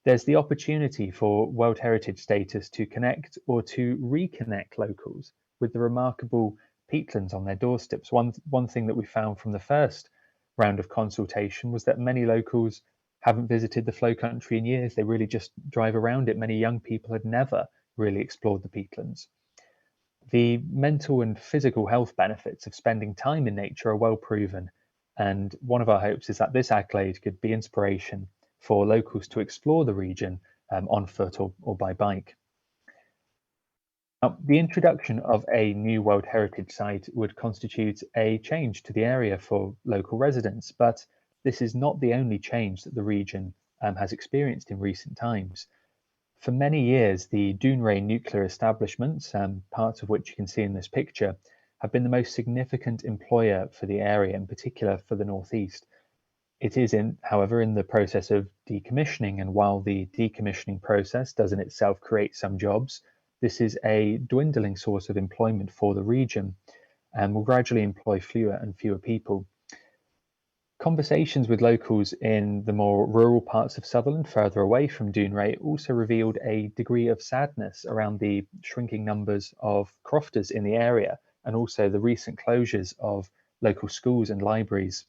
There's the opportunity for World Heritage status to connect or to reconnect locals with the remarkable peatlands on their doorsteps. One thing that we found from the first round of consultation was that many locals haven't visited the Flow Country in years. They really just drive around it. Many young people had never really explored the peatlands. The mental and physical health benefits of spending time in nature are well proven, and one of our hopes is that this accolade could be inspiration for locals to explore the region on foot or by bike. Now, the introduction of a new World Heritage Site would constitute a change to the area for local residents, but this is not the only change that the region has experienced in recent times. For many years, the Dounreay nuclear establishments, parts of which you can see in this picture, have been the most significant employer for the area, in particular for the northeast. It is, however, in the process of decommissioning, and while the decommissioning process does in itself create some jobs, this is a dwindling source of employment for the region and will gradually employ fewer and fewer people. Conversations with locals in the more rural parts of Sutherland, further away from Dounreay, also revealed a degree of sadness around the shrinking numbers of crofters in the area, and also the recent closures of local schools and libraries.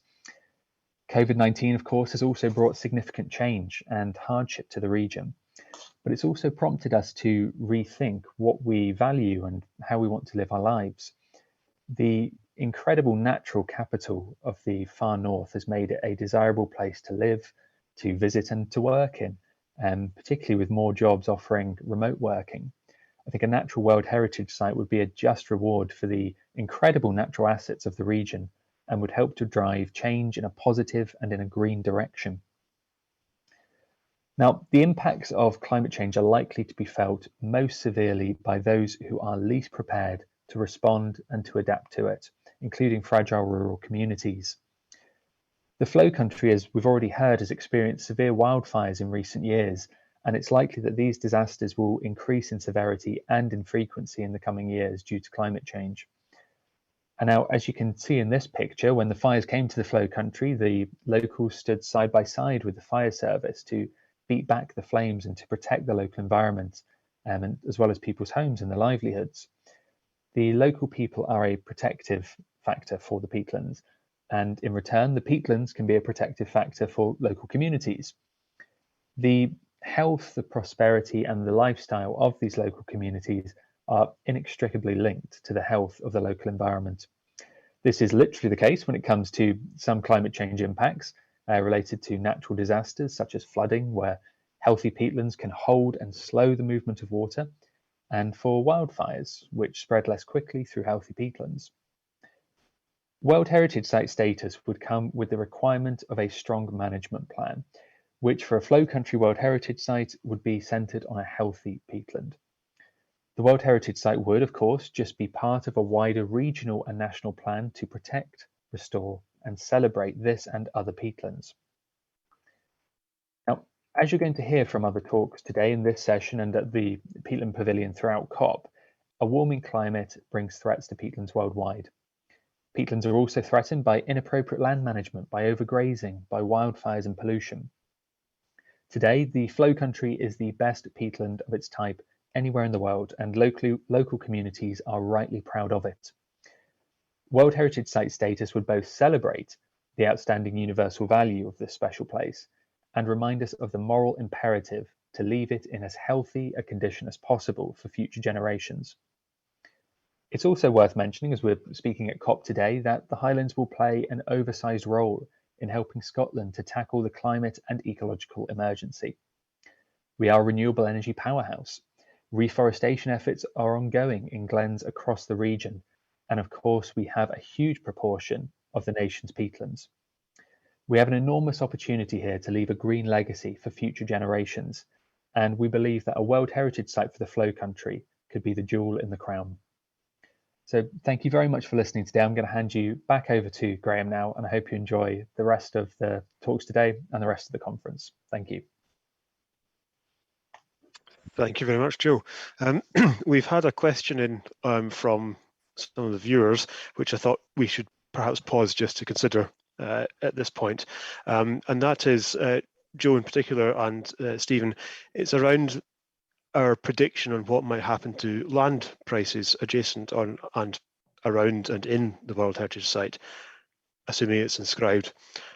COVID-19, of course, has also brought significant change and hardship to the region, but it's also prompted us to rethink what we value and how we want to live our lives. The incredible natural capital of the far north has made it a desirable place to live, to visit and to work in, particularly with more jobs offering remote working. I think a natural World Heritage Site would be a just reward for the incredible natural assets of the region and would help to drive change in a positive and in a green direction. Now, the impacts of climate change are likely to be felt most severely by those who are least prepared to respond and to adapt to it, including fragile rural communities. The Flow Country, as we've already heard, has experienced severe wildfires in recent years, and it's likely that these disasters will increase in severity and in frequency in the coming years due to climate change. And now, as you can see in this picture, when the fires came to the Flow Country, the locals stood side by side with the fire service to beat back the flames and to protect the local environment, and as well as people's homes and their livelihoods. The local people are a protective factor for the peatlands, and in return, the peatlands can be a protective factor for local communities. The health, the prosperity, and the lifestyle of these local communities are inextricably linked to the health of the local environment. This is literally the case when it comes to some climate change impacts related to natural disasters such as flooding, where healthy peatlands can hold and slow the movement of water, and for wildfires, which spread less quickly through healthy peatlands. World Heritage Site status would come with the requirement of a strong management plan, which for a Flow Country World Heritage Site would be centred on a healthy peatland. The World Heritage Site would, of course, just be part of a wider regional and national plan to protect, restore, and celebrate this and other peatlands. Now, as you're going to hear from other talks today in this session and at the Peatland Pavilion throughout COP, a warming climate brings threats to peatlands worldwide. Peatlands are also threatened by inappropriate land management, by overgrazing, by wildfires and pollution. Today, the Flow Country is the best peatland of its type anywhere in the world, and local communities are rightly proud of it. World Heritage Site status would both celebrate the outstanding universal value of this special place and remind us of the moral imperative to leave it in as healthy a condition as possible for future generations. It's also worth mentioning, as we're speaking at COP today, that the Highlands will play an oversized role in helping Scotland to tackle the climate and ecological emergency. We are a renewable energy powerhouse. Reforestation efforts are ongoing in glens across the region, and of course we have a huge proportion of the nation's peatlands. We have an enormous opportunity here to leave a green legacy for future generations, and we believe that a World Heritage Site for the Flow Country could be the jewel in the crown. So thank you very much for listening today. I'm going to hand you back over to Graham now, and I hope you enjoy the rest of the talks today and the rest of the conference. Thank you. Thank you very much, Joe. We've had a question in from some of the viewers, which I thought we should perhaps pause just to consider at this point. And that is, Joe in particular and Stephen, it's around our prediction on what might happen to land prices adjacent on and around and in the World Heritage Site, assuming it's inscribed,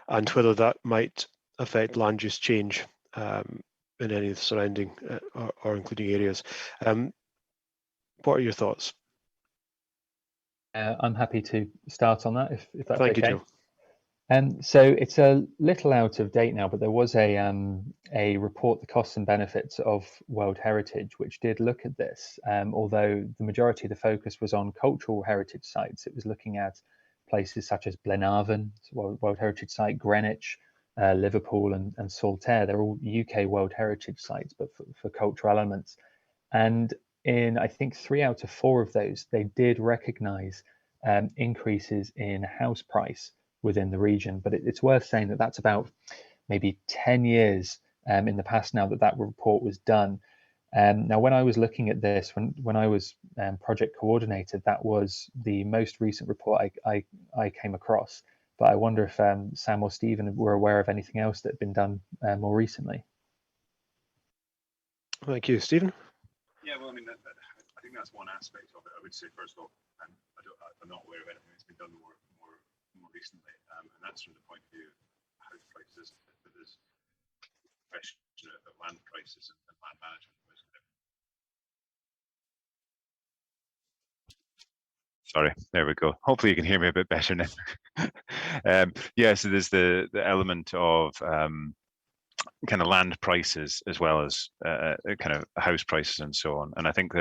and whether that might affect land use change in any of the surrounding or including areas. What are your thoughts? I'm happy to start on that if that's Thank okay. you, Joe. So it's a little out of date now, but there was a report, The Costs and Benefits of World Heritage, which did look at this. Although the majority of the focus was on cultural heritage sites, it was looking at places such as Glenarvan, World Heritage Site, Greenwich, Liverpool and Saltaire. They're all UK World Heritage sites, but for cultural elements. And in, I think, 3 out of 4 of those, they did recognise increases in house price within the region. But it's worth saying that that's about maybe 10 years in the past now that report was done. Now, when I was looking at this, when I was project coordinator, that was the most recent report I came across. But I wonder if Sam or Stephen were aware of anything else that had been done more recently. Thank you, Stephen. Yeah, well, I mean, I think that's one aspect of it. I would say, first of all, I'm not aware of anything that's been done more recently, and that's from the point of view of house prices. But there's a question of land prices and land management. Sorry, there we go. Hopefully you can hear me a bit better now. Yeah, so there's the element of kind of land prices as well as kind of house prices and so on. And I think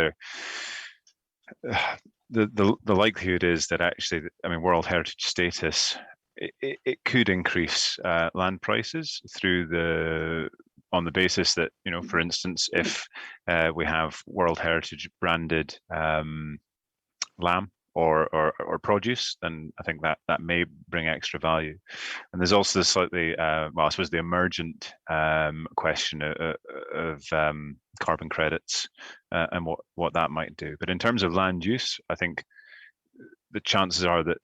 the likelihood is that actually, I mean, World Heritage status, it could increase land prices through on the basis that, you know, for instance, if we have World Heritage branded lamb or produce, then I think that may bring extra value. And there's also the slightly, well, I suppose the emergent question of carbon credits and what that might do. But in terms of land use, I think the chances are that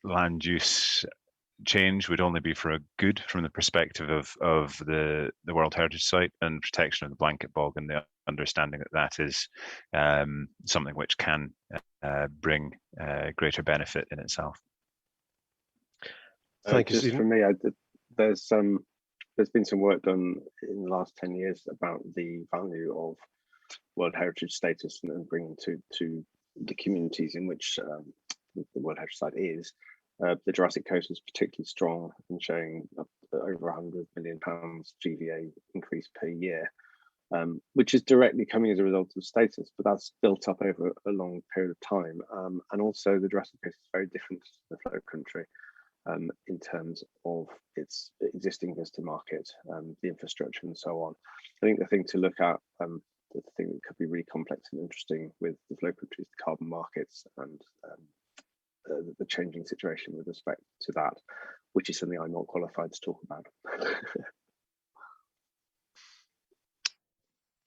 land use change would only be for a good from the perspective of the World Heritage Site and protection of the blanket bog, and the understanding that is something which can bring greater benefit in itself. Thank you, just Stephen. for me, there's been some work done in the last 10 years about the value of World Heritage status and bringing to the communities in which the World Heritage Site is. The Jurassic Coast is particularly strong in showing over £100 million GVA increase per year, which is directly coming as a result of status, but that's built up over a long period of time. And also the Jurassic Coast is very different to the flow country in terms of its existing visitor market, the infrastructure and so on. I think the thing to look at, the thing that could be really complex and interesting with the flow country is the carbon markets and the changing situation with respect to that, which is something I'm not qualified to talk about.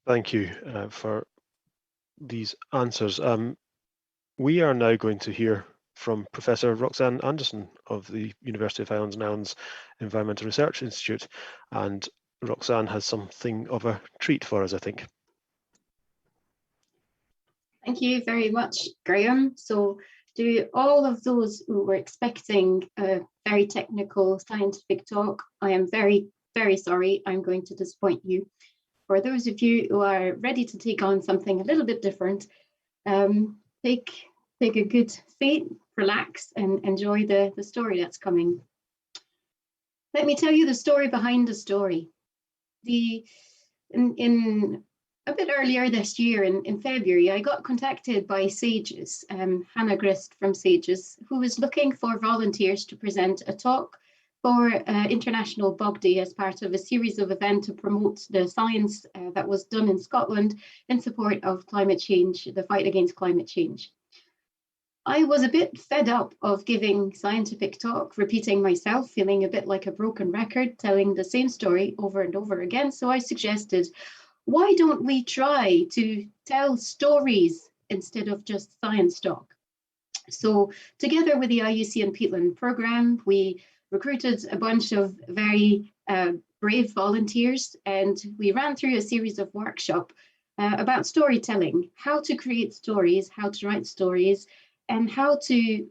Thank you for these answers. We are now going to hear from Professor Roxane Andersen of the University of Highlands and Islands Environmental Research Institute, and Roxane has something of a treat for us, I think. Thank you very much, Graham. So to all of those who were expecting a very technical scientific talk, I am very, very sorry. I'm going to disappoint you. For those of you who are ready to take on something a little bit different, take a good seat, relax, and enjoy the story that's coming. Let me tell you the story behind the story. In a bit earlier this year, in February, I got contacted by Sages, Hannah Grist from Sages, who was looking for volunteers to present a talk for International Bog Day as part of a series of events to promote the science that was done in Scotland in support of climate change, the fight against climate change. I was a bit fed up of giving scientific talk, repeating myself, feeling a bit like a broken record, telling the same story over and over again. So I suggested, why don't we try to tell stories instead of just science talk? So together with the IUC and Peatland program, we recruited a bunch of very brave volunteers, and we ran through a series of workshops about storytelling, how to create stories, how to write stories, and how to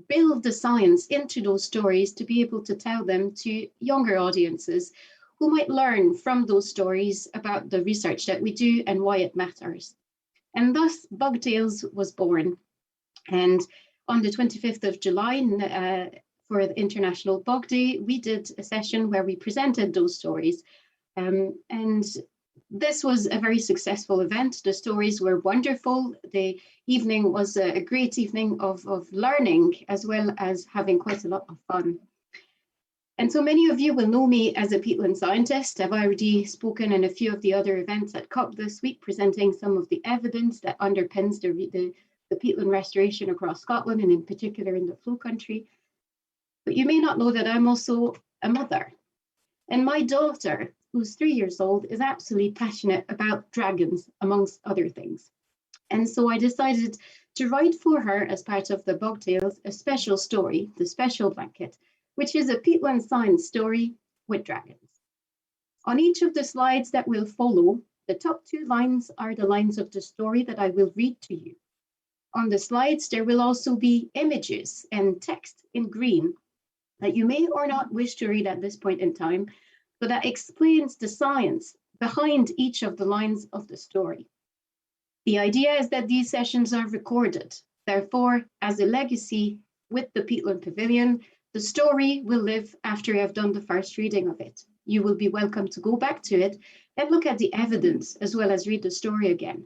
build the science into those stories to be able to tell them to younger audiences who might learn from those stories about the research that we do and why it matters. And thus Bug Tales was born. And on the 25th of July, for the International Bug Day, we did a session where we presented those stories. And this was a very successful event. The stories were wonderful. The evening was a great evening of learning, as well as having quite a lot of fun. And so many of you will know me as a peatland scientist. I've already spoken in a few of the other events at COP this week, presenting some of the evidence that underpins the peatland restoration across Scotland, and in particular in the Flow Country. But you may not know that I'm also a mother. And my daughter, who's 3 years old, is absolutely passionate about dragons, amongst other things. And so I decided to write for her, as part of the Bug Tales, a special story, The Special Blanket, which is a peatland science story with dragons. On each of the slides that will follow, the top 2 lines are the lines of the story that I will read to you. On the slides, there will also be images and text in green that you may or not wish to read at this point in time, but that explains the science behind each of the lines of the story. The idea is that these sessions are recorded. Therefore, as a legacy with the Peatland Pavilion, the story will live after I've done the first reading of it. You will be welcome to go back to it and look at the evidence, as well as read the story again.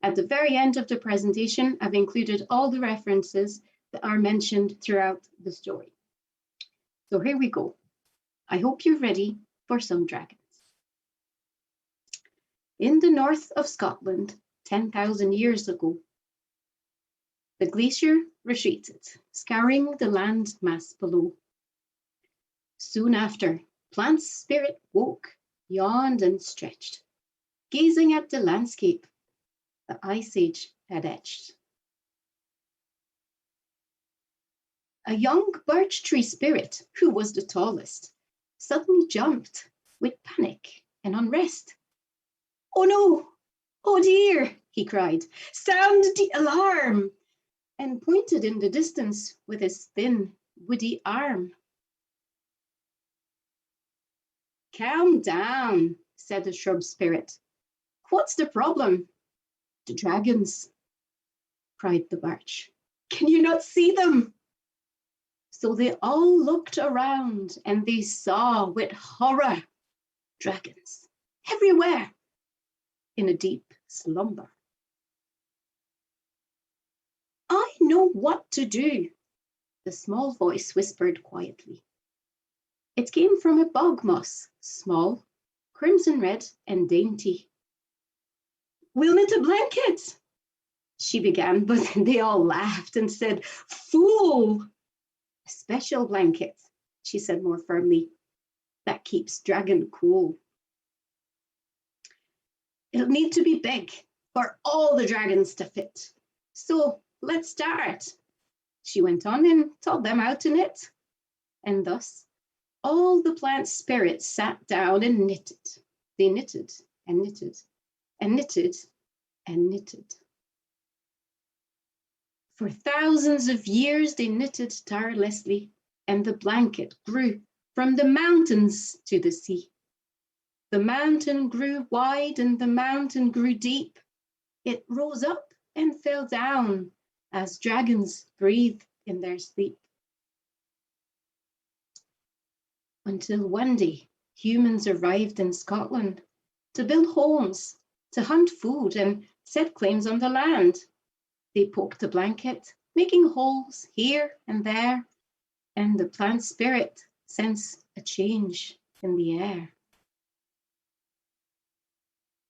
At the very end of the presentation, I've included all the references that are mentioned throughout the story. So here we go. I hope you're ready for some dragons. In the north of Scotland, 10,000 years ago, the glacier retreated, scouring the land mass below. Soon after, Plant's spirit woke, yawned and stretched, gazing at the landscape the Ice Age had etched. A young birch tree spirit, who was the tallest, suddenly jumped with panic and unrest. "Oh no! Oh dear!" he cried. "Sound the alarm!" and pointed in the distance with his thin, woody arm. "Calm down," said the shrub spirit. "What's the problem?" "The dragons," cried the birch. "Can you not see them?" So they all looked around, and they saw with horror dragons everywhere in a deep slumber. "I know what to do," the small voice whispered quietly. It came from a bog moss, small, crimson red and dainty. "We'll knit a blanket," she began, but they all laughed and said, "Fool!" "A special blanket," she said more firmly, "that keeps dragon cool. It'll need to be big for all the dragons to fit. So let's start," she went on and taught them how to knit. And thus, all the plant spirits sat down and knitted. They knitted and knitted and knitted and knitted. For thousands of years, they knitted tirelessly, and the blanket grew from the mountains to the sea. The mountain grew wide and the mountain grew deep. It rose up and fell down as dragons breathe in their sleep. Until one day, humans arrived in Scotland to build homes, to hunt food and set claims on the land. They poked the blanket, making holes here and there, and the plant spirit sensed a change in the air.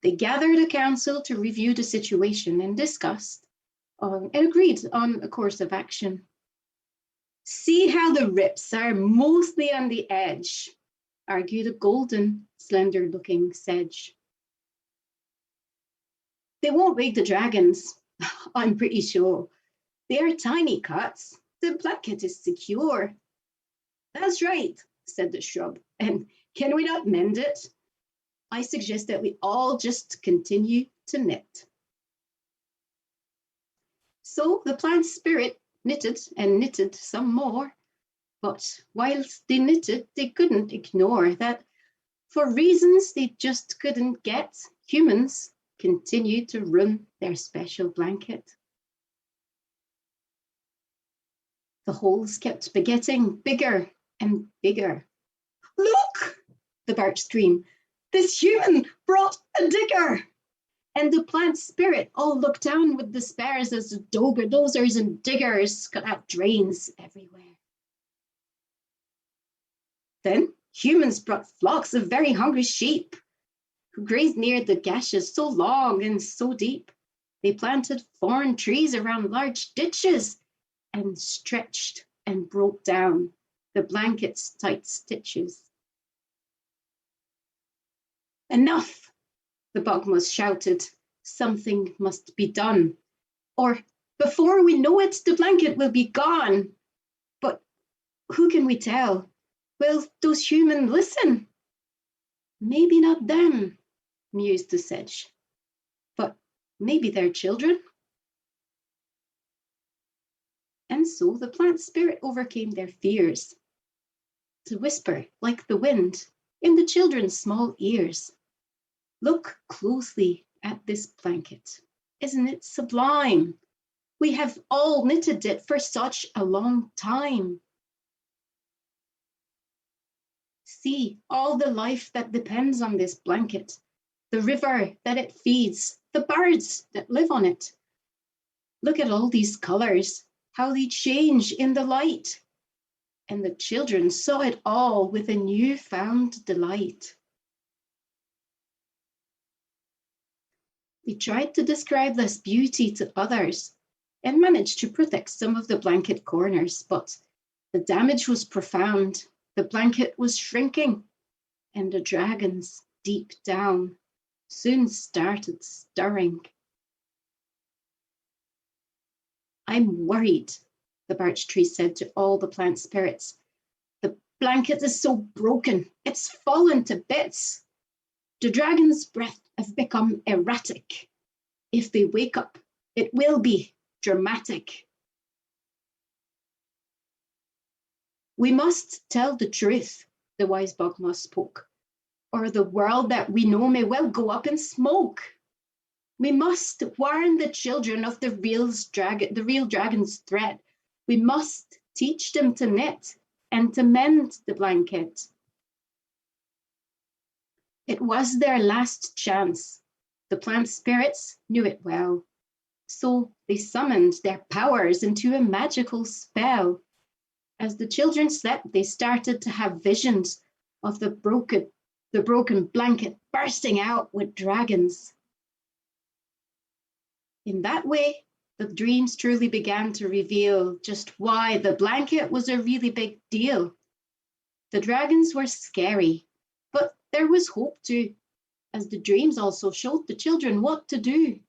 They gathered a council to review the situation and discussed and agreed on a course of action. See how the rips are mostly on the edge, argued a golden, slender-looking sedge. They won't wake the dragons, I'm pretty sure. They are tiny cuts. The blanket is secure. That's right, said the shrub. And can we not mend it? I suggest that we all just continue to knit. So the plant spirit knitted and knitted some more. But whilst they knitted, they couldn't ignore that for reasons they just couldn't get, humans continued to run their special blanket. The holes kept getting bigger and bigger. Look, the birch screamed, this human brought a digger. And the plant spirit all looked down with despair as the dozers and diggers cut out drains everywhere. Then humans brought flocks of very hungry sheep who grazed near the gashes so long and so deep. They planted thorn trees around large ditches and stretched and broke down the blanket's tight stitches. Enough, the bogmoss shouted. Something must be done, or before we know it, the blanket will be gone. But who can we tell? Will those humans listen? Maybe not them, mused the sedge, but maybe their children. And so the plant spirit overcame their fears to whisper like the wind in the children's small ears. Look closely at this blanket. Isn't it sublime? We have all knitted it for such a long time. See all the life that depends on this blanket, the river that it feeds, the birds that live on it. Look at all these colors, how they change in the light. And the children saw it all with a newfound delight. They tried to describe this beauty to others and managed to protect some of the blanket corners, but the damage was profound. The blanket was shrinking, and the dragons deep down soon started stirring. I'm worried, the birch tree said to all the plant spirits. The blanket is so broken, it's fallen to bits. The dragon's breath have become erratic. If they wake up, it will be dramatic. We must tell the truth, the wise bogmoss spoke, or the world that we know may well go up in smoke. We must warn the children of the real dragon's threat. We must teach them to knit and to mend the blanket. It was their last chance. The plant spirits knew it well. So they summoned their powers into a magical spell. As the children slept, they started to have visions of the broken blanket bursting out with dragons. In that way, the dreams truly began to reveal just why the blanket was a really big deal. The dragons were scary, but there was hope too, as the dreams also showed the children what to do.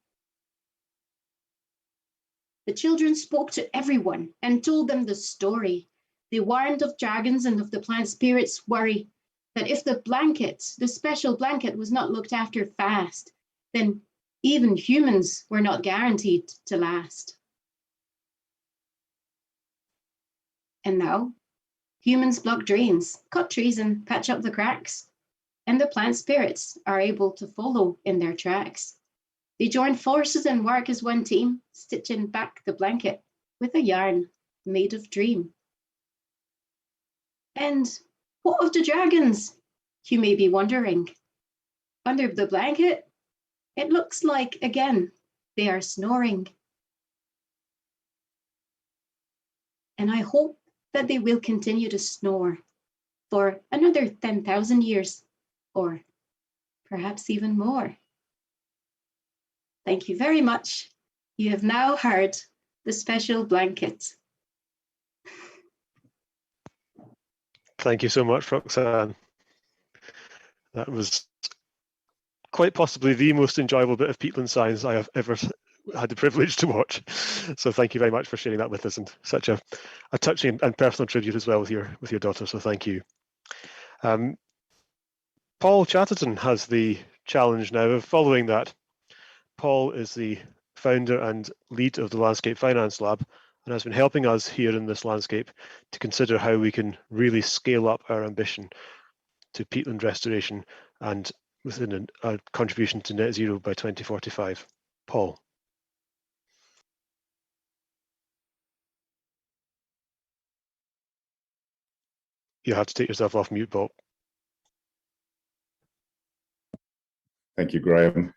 The children spoke to everyone and told them the story. They warned of dragons and of the plant spirits' worry that if the blanket, the special blanket, was not looked after fast, then even humans were not guaranteed to last. And now, humans block drains, cut trees and patch up the cracks, and the plant spirits are able to follow in their tracks. They join forces and work as one team, stitching back the blanket with a yarn made of dream. And what of the dragons? You may be wondering. Under the blanket, it looks like, again, they are snoring. And I hope that they will continue to snore for another 10,000 years, or perhaps even more. Thank you very much. You have now heard the special blanket. Thank you so much, Roxane. That was quite possibly the most enjoyable bit of peatland science I have ever had the privilege to watch. So thank you very much for sharing that with us, and such a touching and personal tribute as well with your daughter. So thank you. Paul Chatterton has the challenge now of following that. Paul is the founder and lead of the Landscape Finance Lab and has been helping us here in this landscape to consider how we can really scale up our ambition to peatland restoration and within a contribution to net zero by 2045. Paul. You have to take yourself off mute, Paul. Thank you, Graham.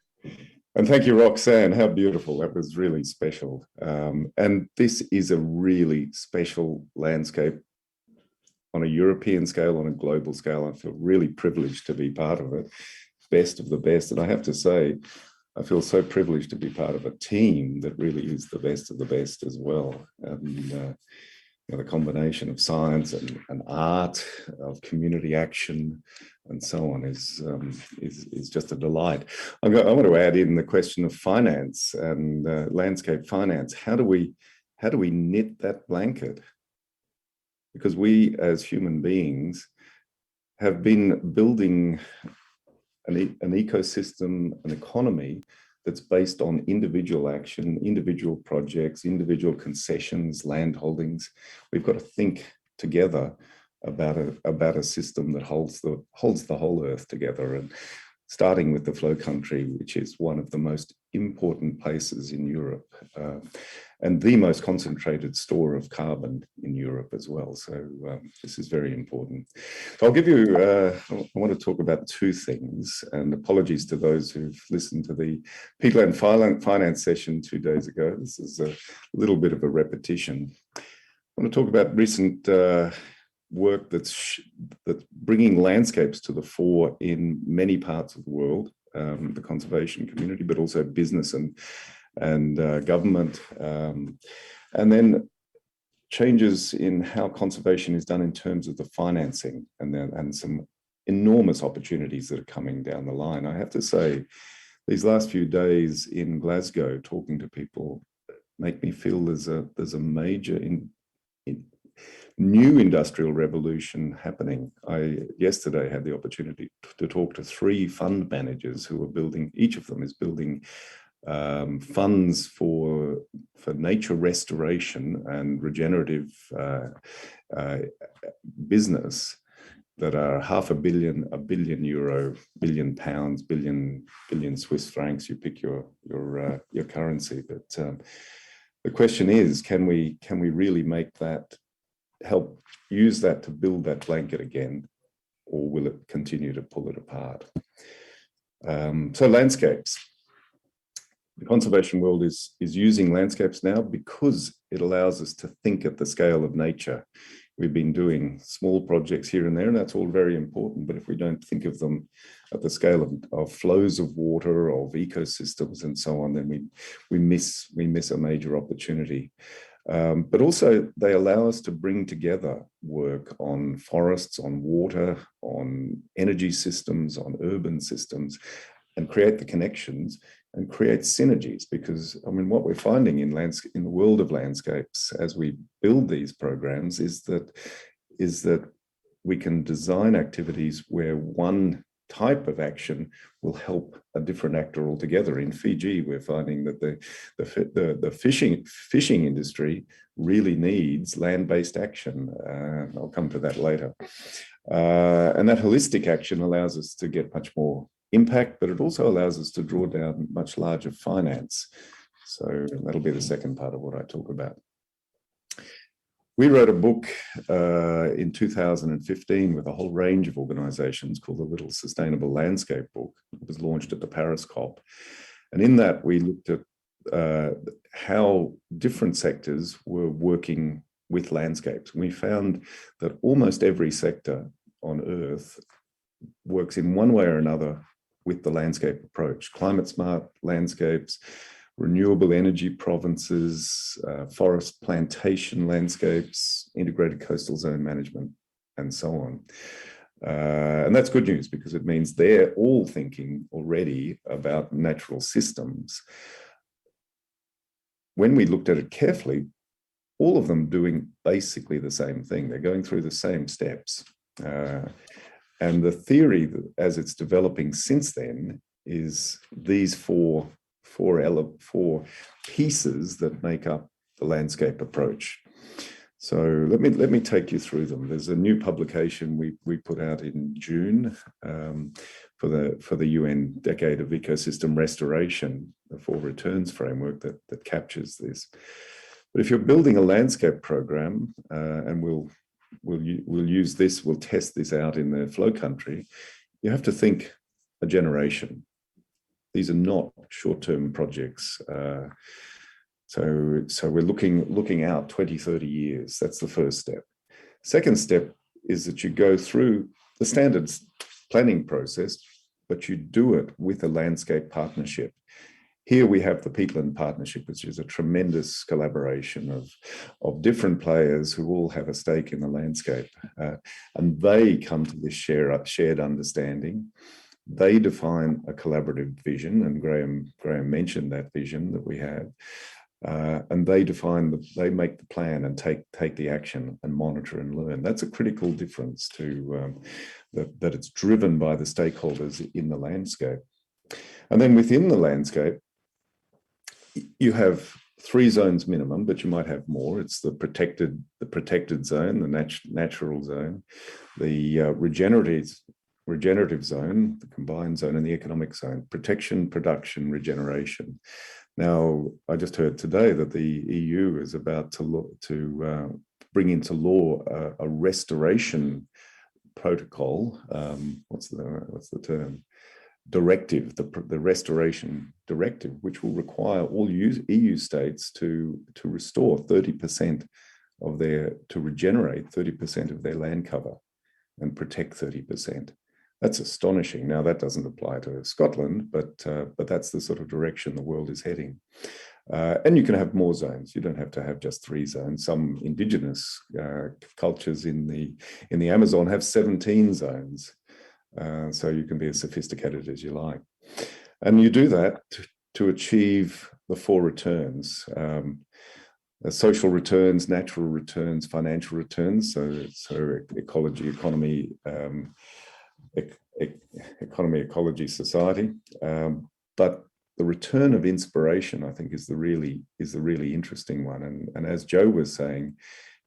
And thank you, Roxane. How beautiful. That was really special. And this is a really special landscape on a European scale, on a global scale. I feel really privileged to be part of it. Best of the best. And I have to say, I feel so privileged to be part of a team that really is the best of the best as well. And the combination of science and art, of community action, and so on is just a delight. I want to add in the question of finance and landscape finance. How do we knit that blanket? Because we, as human beings, have been building an ecosystem, an economy that's based on individual action, individual projects, individual concessions, land holdings. We've got to think together about a system that holds the whole earth together. And starting with the flow country, which is one of the most important places in Europe, and the most concentrated store of carbon in Europe as well. So this is very important. So I'll give you, I want to talk about two things, and apologies to those who've listened to the Peatland finance session 2 days ago. This is a little bit of a repetition. I want to talk about recent work that's bringing landscapes to the fore in many parts of the world, the conservation community, but also business and government, and then changes in how conservation is done in terms of the financing, and some enormous opportunities that are coming down the line. I have to say, these last few days in Glasgow, talking to people, make me feel there's a major new industrial revolution happening. I yesterday had the opportunity to talk to 3 fund managers who are building, each of them is building funds for nature restoration and regenerative business that are £500 million, €1 billion, £1 billion, £1 billion Swiss francs. You pick your currency, but the question is, can we really make that, help use that to build that blanket again, or will it continue to pull it apart? So landscapes. The conservation world is using landscapes now because it allows us to think at the scale of nature. We've been doing small projects here and there, and that's all very important. But if we don't think of them at the scale of flows of water, of ecosystems, and so on, then we miss a major opportunity. But also they allow us to bring together work on forests, on water, on energy systems, on urban systems, and create the connections and create synergies. Because I mean, what we're finding in the world of landscapes as we build these programs is that we can design activities where one type of action will help a different actor altogether. In Fiji, we're finding that the fishing industry really needs land-based action. I'll come to that later. And that holistic action allows us to get much more impact, but it also allows us to draw down much larger finance. So that'll be the second part of what I talk about. We wrote a book in 2015 with a whole range of organizations called the Little Sustainable Landscape Book. It was launched at the Paris COP. And in that, we looked at how different sectors were working with landscapes. We found that almost every sector on Earth works in one way or another with the landscape approach. Climate smart landscapes, renewable energy provinces, forest plantation landscapes, integrated coastal zone management, and so on. And that's good news because it means they're all thinking already about natural systems. When we looked at it carefully, all of them doing basically the same thing. They're going through the same steps. And the theory that, as it's developing since then, is these four pieces that make up the landscape approach. So let me take you through them. There's a new publication we put out in June for the UN Decade of Ecosystem Restoration, the 4 returns framework that captures this. But if you're building a landscape program, and we'll use this, we'll test this out in the flow country, you have to think a generation. These are not short-term projects. So we're looking out 20, 30 years. That's the first step. Second step is that you go through the standard planning process, but you do it with a landscape partnership. Here we have the Peatland Partnership, which is a tremendous collaboration of different players who all have a stake in the landscape. And they come to this shared understanding. They define a collaborative vision, and Graham mentioned that vision that we have. And they make the plan and take the action and monitor and learn. That's a critical difference to that it's driven by the stakeholders in the landscape. And then within the landscape, you have 3 zones minimum, but you might have more. It's the protected zone, the natural zone, the regenerative zone, the combined zone, and the economic zone. Protection, production, regeneration. Now, I just heard today that the EU is about to bring into law a restoration protocol. What's the term? Directive, the restoration directive, which will require all EU states to restore 30% of to regenerate 30% of their land cover and protect 30%. That's astonishing. Now, that doesn't apply to Scotland, but that's the sort of direction the world is heading. And you can have more zones. You don't have to have just 3 zones. Some indigenous cultures in the Amazon have 17 zones. So you can be as sophisticated as you like. And you do that to achieve the 4 returns. Social returns, natural returns, financial returns, so ecology, economy, ecology, society. But the return of inspiration, I think, is the really interesting one. And as Joe was saying,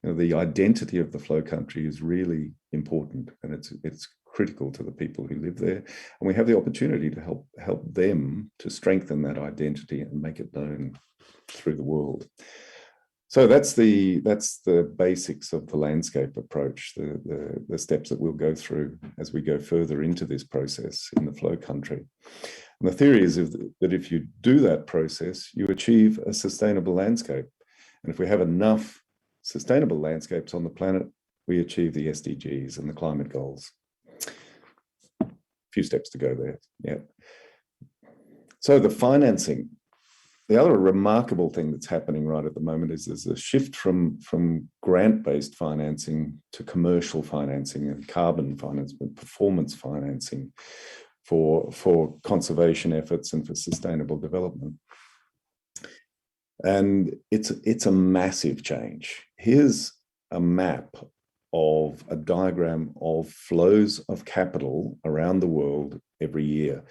the identity of the flow country is really important, and it's critical to the people who live there. And we have the opportunity to help them to strengthen that identity and make it known through the world. So that's the basics of the landscape approach, the steps that we'll go through as we go further into this process in the flow country. And the theory is that if you do that process, you achieve a sustainable landscape. And if we have enough sustainable landscapes on the planet, we achieve the SDGs and the climate goals. A few steps to go there, yeah. So the financing. The other remarkable thing that's happening right at the moment is there's a shift from grant-based financing to commercial financing and carbon financing, performance financing for conservation efforts and for sustainable development. And it's a massive change. Here's a map of a diagram of flows of capital around the world every year.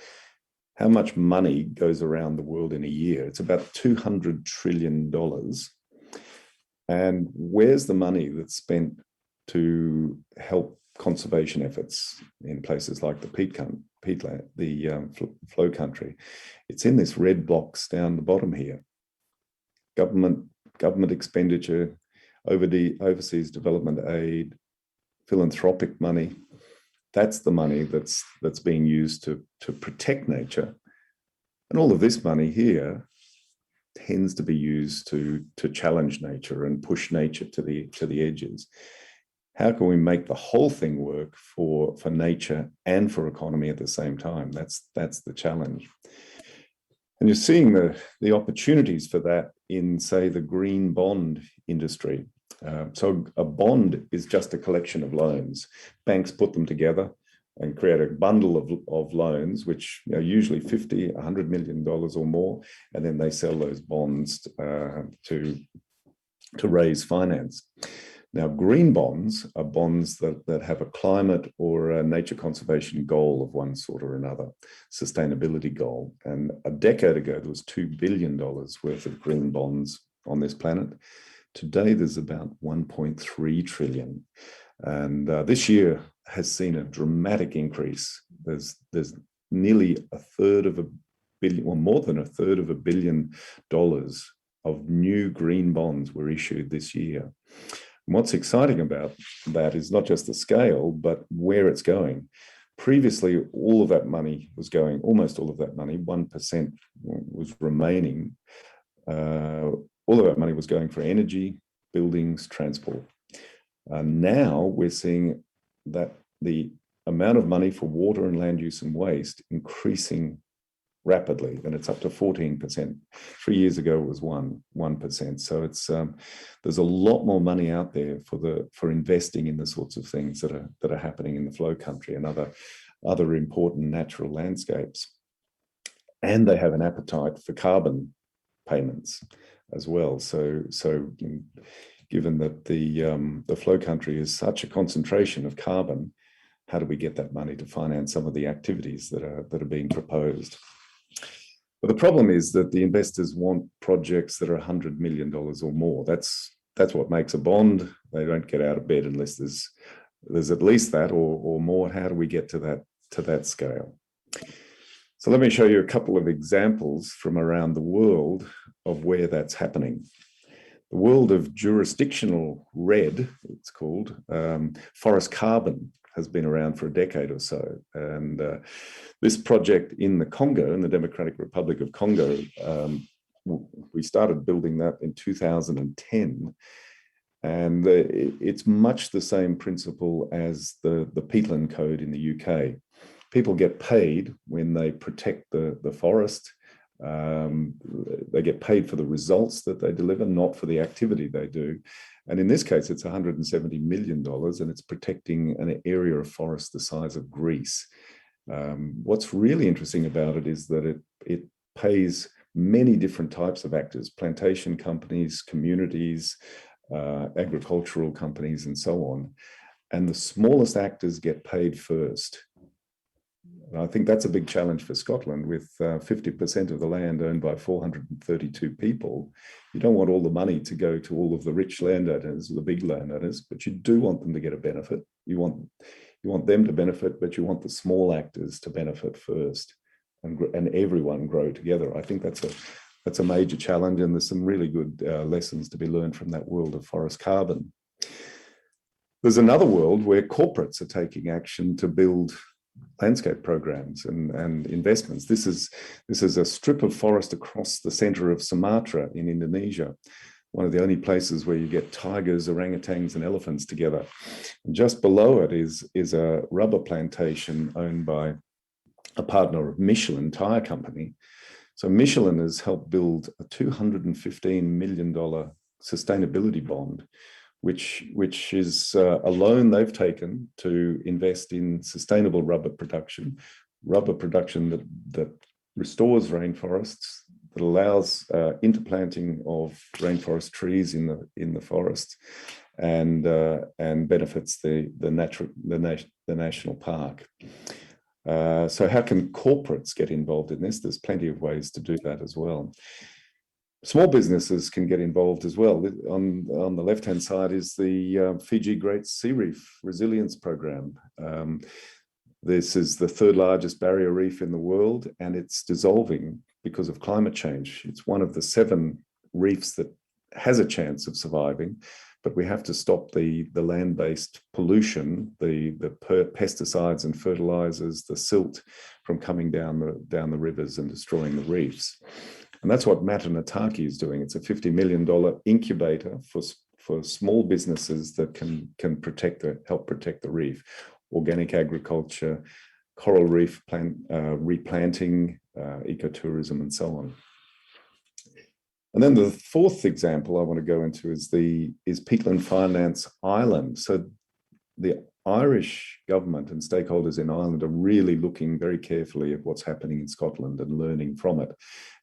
How much money goes around the world in a year? It's about $200 trillion. And where's the money that's spent to help conservation efforts in places like the Peatland, the flow country? It's in this red box down the bottom here. Government expenditure, overseas development aid, philanthropic money. That's the money that's being used to protect nature. And all of this money here tends to be used to challenge nature and push nature to the edges. How can we make the whole thing work for nature and for economy at the same time? That's the challenge. And you're seeing the opportunities for that in, say, the green bond industry. So a bond is just a collection of loans. Banks put them together and create a bundle of loans, which are usually $50, $100 million or more, and then they sell those bonds to raise finance. Now, green bonds are bonds that have a climate or a nature conservation goal of one sort or another, sustainability goal. And a decade ago, there was $2 billion worth of green bonds on this planet. Today, there's about 1.3 trillion. And this year has seen a dramatic increase. There's nearly a third of a billion, or more than a third of $1 billion of new green bonds were issued this year. And what's exciting about that is not just the scale, but where it's going. Previously, all of that money was going, almost all of that money, 1% was remaining. All of that money was going for energy, buildings, transport. Now we're seeing that the amount of money for water and land use and waste increasing rapidly, and it's up to 14%. 3 years ago it was 1%. So it's there's a lot more money out there for investing in the sorts of things that are happening in the flow country and other important natural landscapes. And they have an appetite for carbon payments as well. So given that the flow country is such a concentration of carbon, how do we get that money to finance some of the activities that are being proposed? But the problem is that the investors want projects that are $100 million or more. That's what makes a bond. They don't get out of bed unless there's at least that or more. How do we get to that scale? So let me show you a couple of examples from around the world of where that's happening. The world of jurisdictional REDD, it's called, forest carbon, has been around for a decade or so. And this project in the Congo, in the Democratic Republic of Congo, we started building that in 2010. And it's much the same principle as the Peatland Code in the UK. People get paid when they protect the forest. They get paid for the results that they deliver, not for the activity they do. And in this case, it's $170 million, and it's protecting an area of forest the size of Greece. What's really interesting about it is that it pays many different types of actors: plantation companies, communities, agricultural companies, and so on. And the smallest actors get paid first. And I think that's a big challenge for Scotland, with 50% of the land owned by 432 people. You don't want all the money to go to all of the rich landowners, the big landowners, but you do want them to get a benefit. You want them to benefit, but you want the small actors to benefit first, and everyone grow together. I think that's a major challenge, and there's some really good lessons to be learned from that world of forest carbon. There's another world where corporates are taking action to build landscape programs and investments. This is a strip of forest across the center of Sumatra in Indonesia, one of the only places where you get tigers, orangutans, and elephants together. And just below it is a rubber plantation owned by a partner of Michelin tire company. So Michelin has helped build a $215 million sustainability bond, which is a loan they've taken to invest in sustainable rubber production that restores rainforests, that allows interplanting of rainforest trees in the forest, and benefits the national park. So how can corporates get involved in this? There's plenty of ways to do that as well. Small businesses can get involved as well. On the left-hand side is the Fiji Great Sea Reef Resilience Program. This is the third largest barrier reef in the world, and it's dissolving because of climate change. It's one of the 7 reefs that has a chance of surviving, but we have to stop the land-based pollution, the pesticides and fertilizers, the silt from coming down the rivers and destroying the reefs. And that's what Matanataki is doing. It's a $50 million incubator for small businesses that can help protect the reef. Organic agriculture, coral reef replanting, ecotourism, and so on. And then the fourth example I want to go into is Peatland Finance Ireland. So the Irish government and stakeholders in Ireland are really looking very carefully at what's happening in Scotland and learning from it.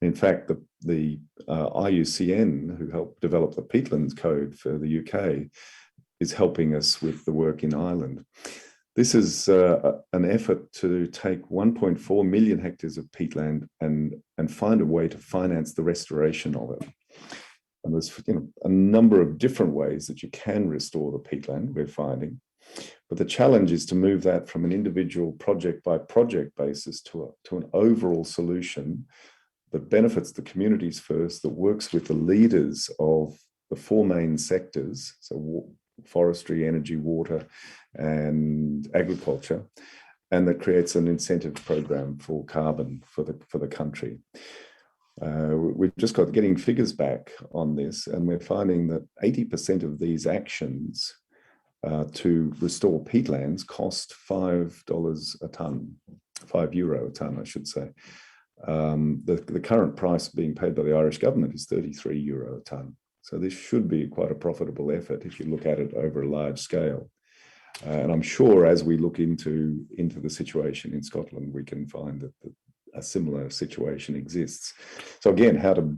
In fact, the IUCN, who helped develop the Peatlands Code for the UK, is helping us with the work in Ireland. This is an effort to take 1.4 million hectares of peatland and find a way to finance the restoration of it. And there's a number of different ways that you can restore the peatland, we're finding. But the challenge is to move that from an individual project by project basis to an overall solution that benefits the communities first, that works with the leaders of the four main sectors, so forestry, energy, water, and agriculture, and that creates an incentive program for carbon for the country. We've just got getting figures back on this, and we're finding that 80% of these actions to restore peatlands cost $5 a tonne, €5 a tonne, I should say. The current price being paid by the Irish government is €33 a tonne. So this should be quite a profitable effort if you look at it over a large scale. And I'm sure as we look into the situation in Scotland, we can find that a similar situation exists. So again, how to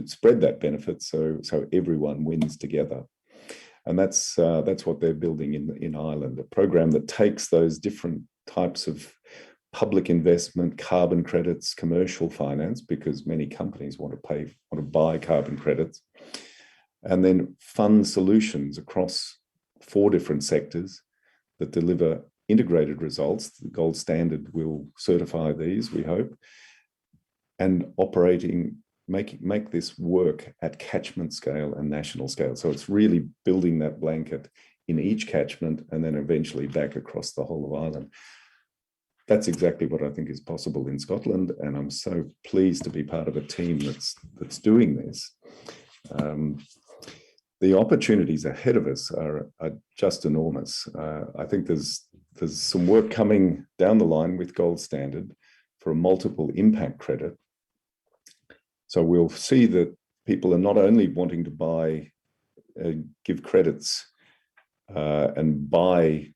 spread that benefit so everyone wins together. And that's what they're building in Ireland, a program that takes those different types of public investment, carbon credits, commercial finance, because many companies want to buy carbon credits, and then fund solutions across 4 different sectors that deliver integrated results. The gold standard will certify these, we hope, and make this work at catchment scale and national scale. So it's really building that blanket in each catchment and then eventually back across the whole of Ireland. That's exactly what I think is possible in Scotland, and I'm so pleased to be part of a team that's doing this. The opportunities ahead of us are just enormous. I think there's some work coming down the line with Gold Standard for a multiple impact credit. So we'll see that people are not only wanting to give credits and buy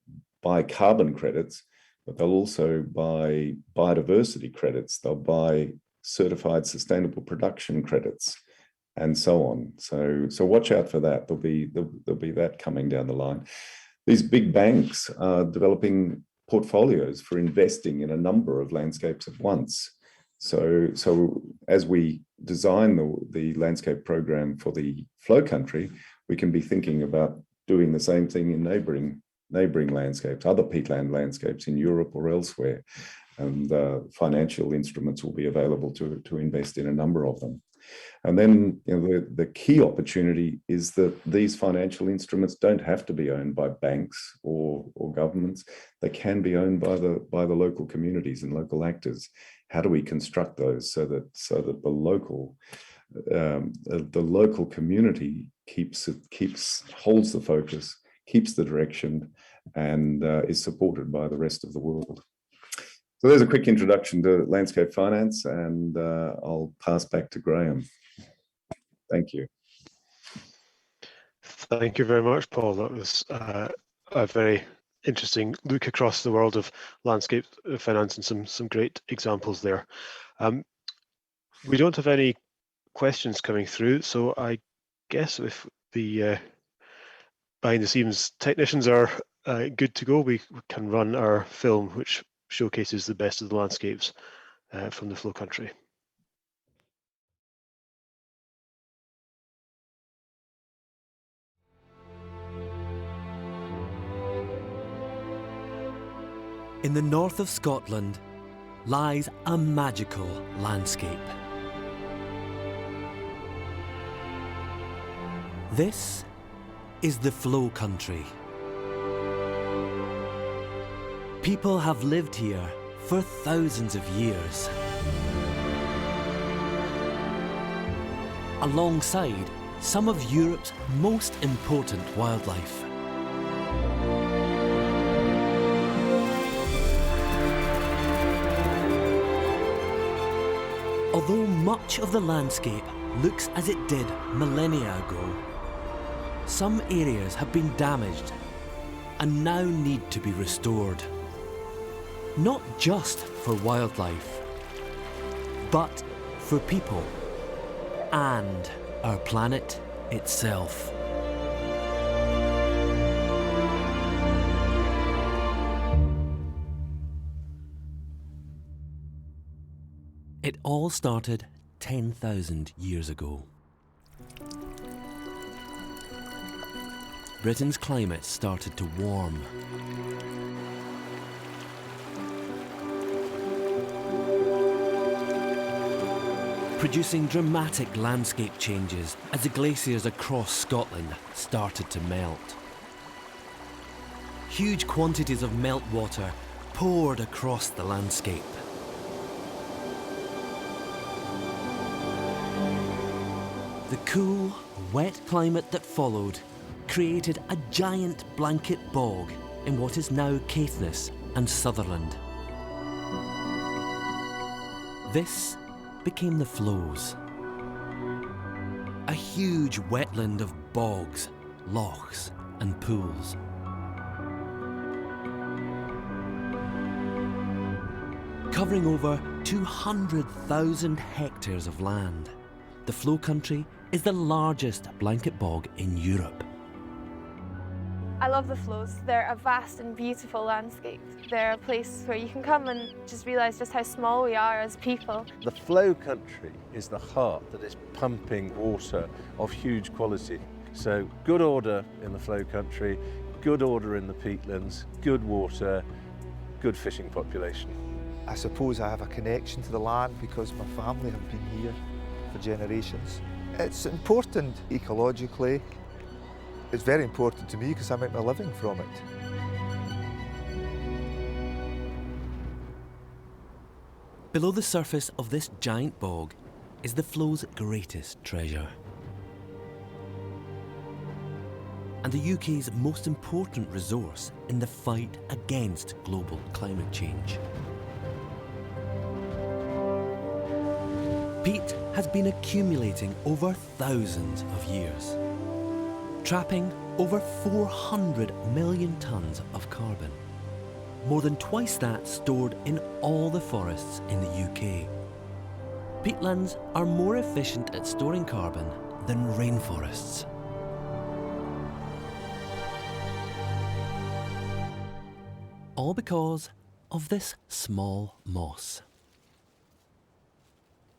carbon credits, but they'll also buy biodiversity credits. They'll buy certified sustainable production credits, and so on. So watch out for that. There'll be that coming down the line. These big banks are developing portfolios for investing in a number of landscapes at once. So as we design the landscape program for the flow country, we can be thinking about doing the same thing in neighboring landscapes, other peatland landscapes in Europe or elsewhere. And financial instruments will be available to invest in a number of them. And then the key opportunity is that these financial instruments don't have to be owned by banks or governments. They can be owned by the local communities and local actors. How do we construct those so that the local community holds the focus, keeps the direction, and is supported by the rest of the world? So there's a quick introduction to landscape finance, and I'll pass back to Graham. Thank you. Thank you very much, Paul. That was a very interesting look across the world of landscape finance and some great examples there. We don't have any questions coming through, so I guess if the behind the scenes technicians are good to go, we can run our film, which showcases the best of the landscapes from the flow country. In the north of Scotland lies a magical landscape. This is the flow country. People have lived here for thousands of years, alongside some of Europe's most important wildlife. Although much of the landscape looks as it did millennia ago, some areas have been damaged and now need to be restored. Not just for wildlife, but for people and our planet itself. It all started 10,000 years ago. Britain's climate started to warm. Producing dramatic landscape changes as the glaciers across Scotland started to melt. Huge quantities of meltwater poured across the landscape. The cool, wet climate that followed created a giant blanket bog in what is now Caithness and Sutherland. This became the flows. A huge wetland of bogs, lochs and pools. Covering over 200,000 hectares of land, the flow country is the largest blanket bog in Europe. I love the flows. They're a vast and beautiful landscape. They're a place where you can come and just realise just how small we are as people. The flow country is the heart that is pumping water of huge quality. So good order in the flow country, good order in the peatlands, good water, good fishing population. I suppose I have a connection to the land because my family have been here for generations. It's important ecologically. It's very important to me because I make my living from it. Below the surface of this giant bog is the flow's greatest treasure. And the UK's most important resource in the fight against global climate change. Peat has been accumulating over thousands of years, trapping over 400 million tonnes of carbon, more than twice that stored in all the forests in the UK. Peatlands are more efficient at storing carbon than rainforests. All because of this small moss.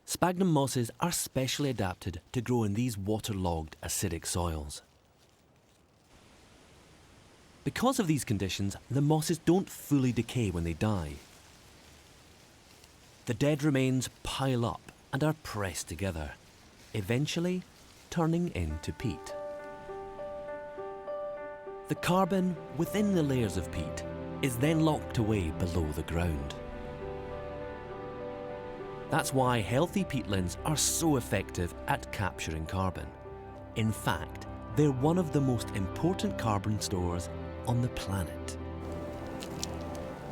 Sphagnum mosses are specially adapted to grow in these waterlogged acidic soils. Because of these conditions, the mosses don't fully decay when they die. The dead remains pile up and are pressed together, eventually turning into peat. The carbon within the layers of peat is then locked away below the ground. That's why healthy peatlands are so effective at capturing carbon. In fact, they're one of the most important carbon stores on the planet.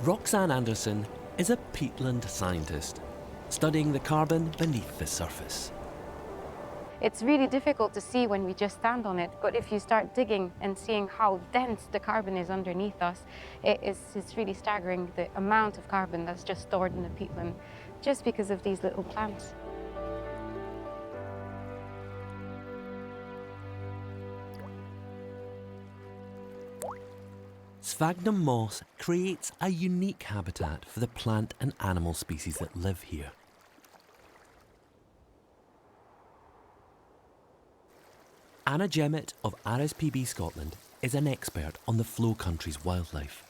Roxane Andersen is a peatland scientist, studying the carbon beneath the surface. It's really difficult to see when we just stand on it, but if you start digging and seeing how dense the carbon is underneath us, it's really staggering the amount of carbon that's just stored in the peatland just because of these little plants. Sphagnum moss creates a unique habitat for the plant and animal species that live here. Anna Jemmett of RSPB Scotland is an expert on the flow country's wildlife.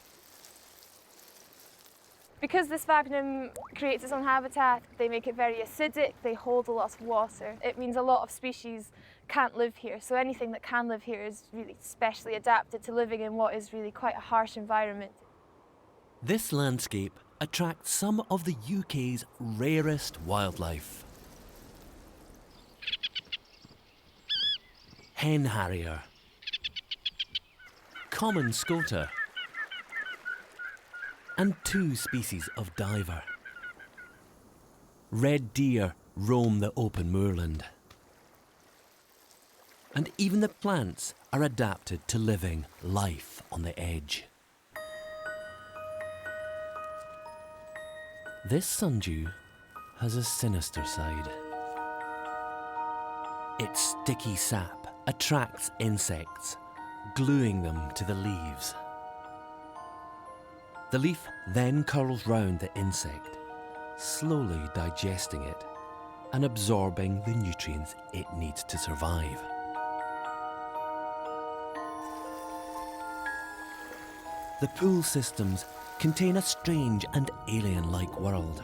Because the sphagnum creates its own habitat, they make it very acidic, they hold a lot of water. It means a lot of species can't live here, so anything that can live here is really specially adapted to living in what is really quite a harsh environment. This landscape attracts some of the UK's rarest wildlife. Hen harrier, common scoter, and 2 species of diver. Red deer roam the open moorland. And even the plants are adapted to living life on the edge. This sundew has a sinister side. Its sticky sap attracts insects, gluing them to the leaves. The leaf then curls round the insect, slowly digesting it and absorbing the nutrients it needs to survive. The pool systems contain a strange and alien-like world.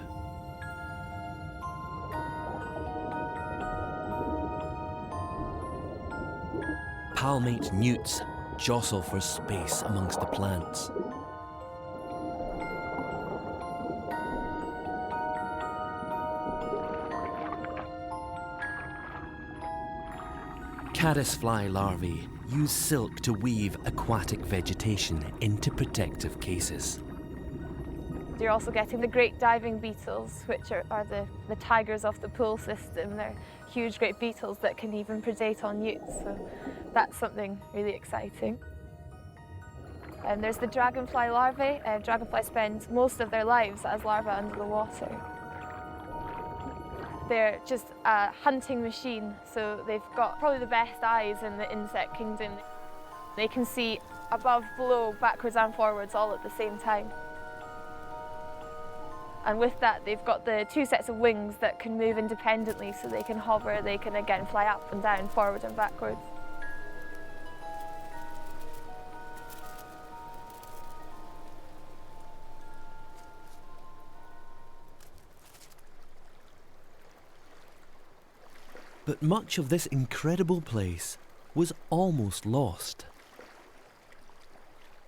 Palmate newts jostle for space amongst the plants. Caddisfly larvae use silk to weave aquatic vegetation into protective cases. You're also getting the great diving beetles, which are the tigers of the pool system. They're huge great beetles that can even predate on newts, so that's something really exciting. And there's the dragonfly larvae. Dragonflies spend most of their lives as larvae under the water. They're just a hunting machine, so they've got probably the best eyes in the insect kingdom. They can see above, below, backwards and forwards all at the same time. And with that, they've got the two sets of wings that can move independently, so they can hover, they can again fly up and down, forward and backwards. But much of this incredible place was almost lost.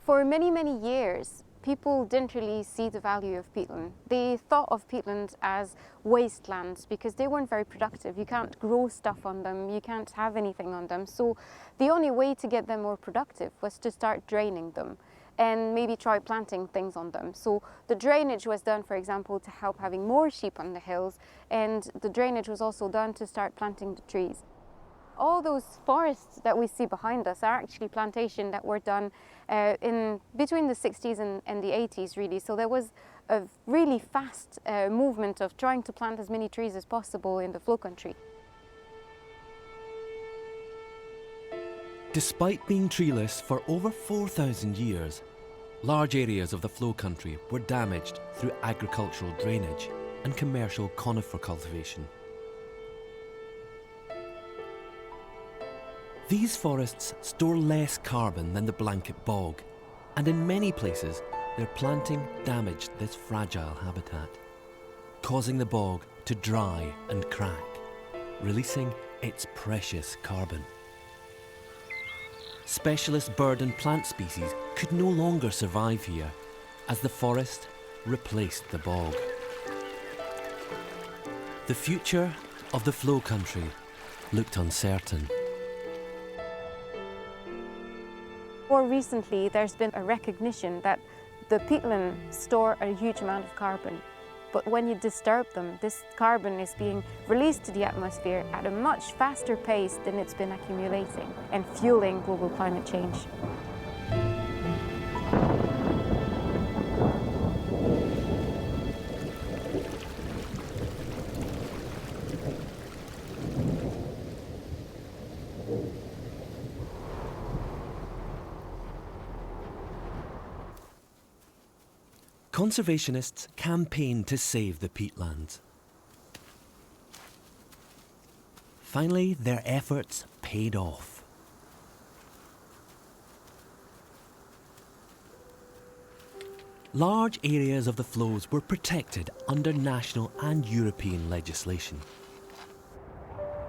For many, many years, people didn't really see the value of peatland. They thought of peatlands as wastelands because they weren't very productive. You can't grow stuff on them, you can't have anything on them. So the only way to get them more productive was to start draining them and maybe try planting things on them. So the drainage was done, for example, to help having more sheep on the hills, and the drainage was also done to start planting the trees. All those forests that we see behind us are actually plantation that were done in between the 60s and the 80s, really. So there was a really fast movement of trying to plant as many trees as possible in the flow country. Despite being treeless for over 4,000 years, large areas of the flow country were damaged through agricultural drainage and commercial conifer cultivation. These forests store less carbon than the blanket bog, and in many places their planting damaged this fragile habitat, causing the bog to dry and crack, releasing its precious carbon. Specialist bird and plant species could no longer survive here as the forest replaced the bog. The future of the flow country looked uncertain. More recently, there's been a recognition that the peatlands store a huge amount of carbon. But when you disturb them, this carbon is being released to the atmosphere at a much faster pace than it's been accumulating and fueling global climate change. Conservationists campaigned to save the peatlands. Finally, their efforts paid off. Large areas of the flows were protected under national and European legislation.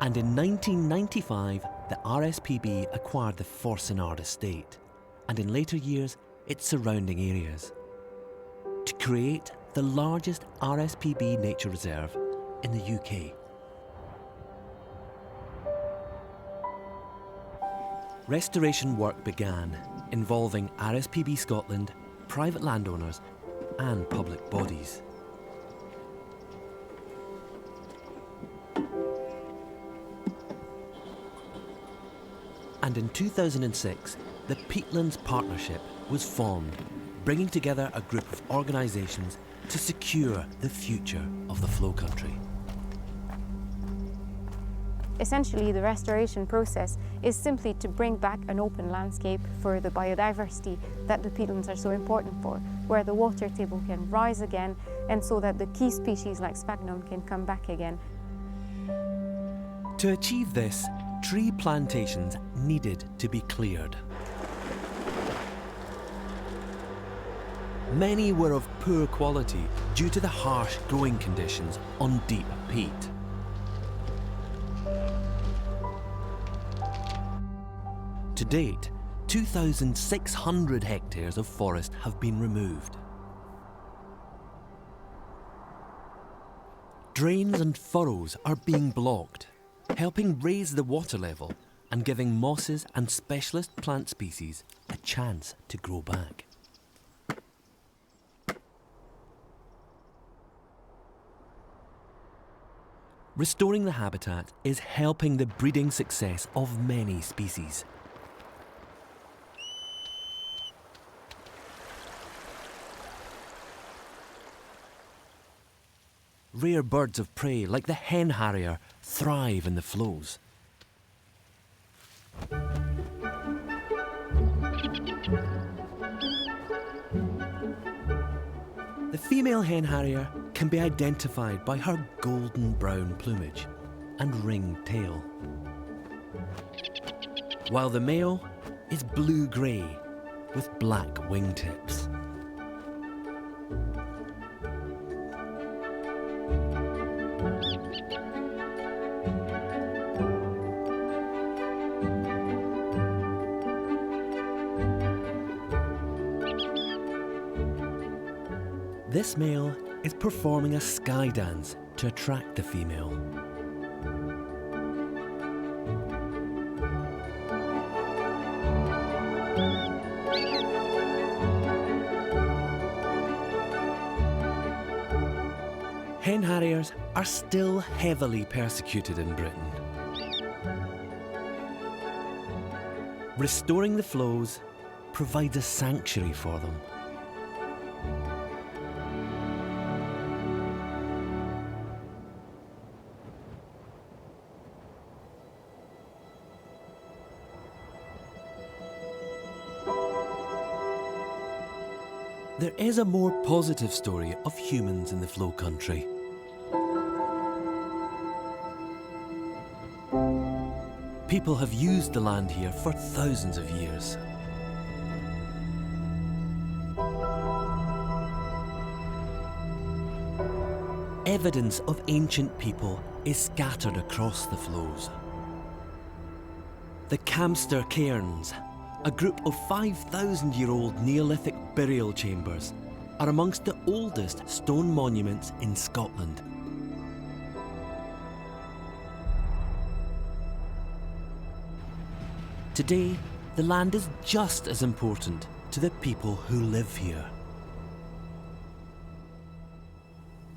And in 1995, the RSPB acquired the Forcenard estate, and in later years, its surrounding areas, to create the largest RSPB nature reserve in the UK. Restoration work began, involving RSPB Scotland, private landowners and public bodies. And in 2006, the Peatlands Partnership was formed, bringing together a group of organisations to secure the future of the flow country. Essentially, the restoration process is simply to bring back an open landscape for the biodiversity that the peatlands are so important for, where the water table can rise again and so that the key species like sphagnum can come back again. To achieve this, tree plantations needed to be cleared. Many were of poor quality due to the harsh growing conditions on deep peat. To date, 2,600 hectares of forest have been removed. Drains and furrows are being blocked, helping raise the water level and giving mosses and specialist plant species a chance to grow back. Restoring the habitat is helping the breeding success of many species. Rare birds of prey like the hen harrier thrive in the flows. The female hen harrier can be identified by her golden brown plumage and ringed tail, while the male is blue-grey with black wingtips. This male is performing a sky dance to attract the female. Hen harriers are still heavily persecuted in Britain. Restoring the flows provides a sanctuary for them. There is a more positive story of humans in the flow country. People have used the land here for thousands of years. Evidence of ancient people is scattered across the flows. The Camster Cairns, a group of 5,000-year-old Neolithic burial chambers, are amongst the oldest stone monuments in Scotland. Today, the land is just as important to the people who live here.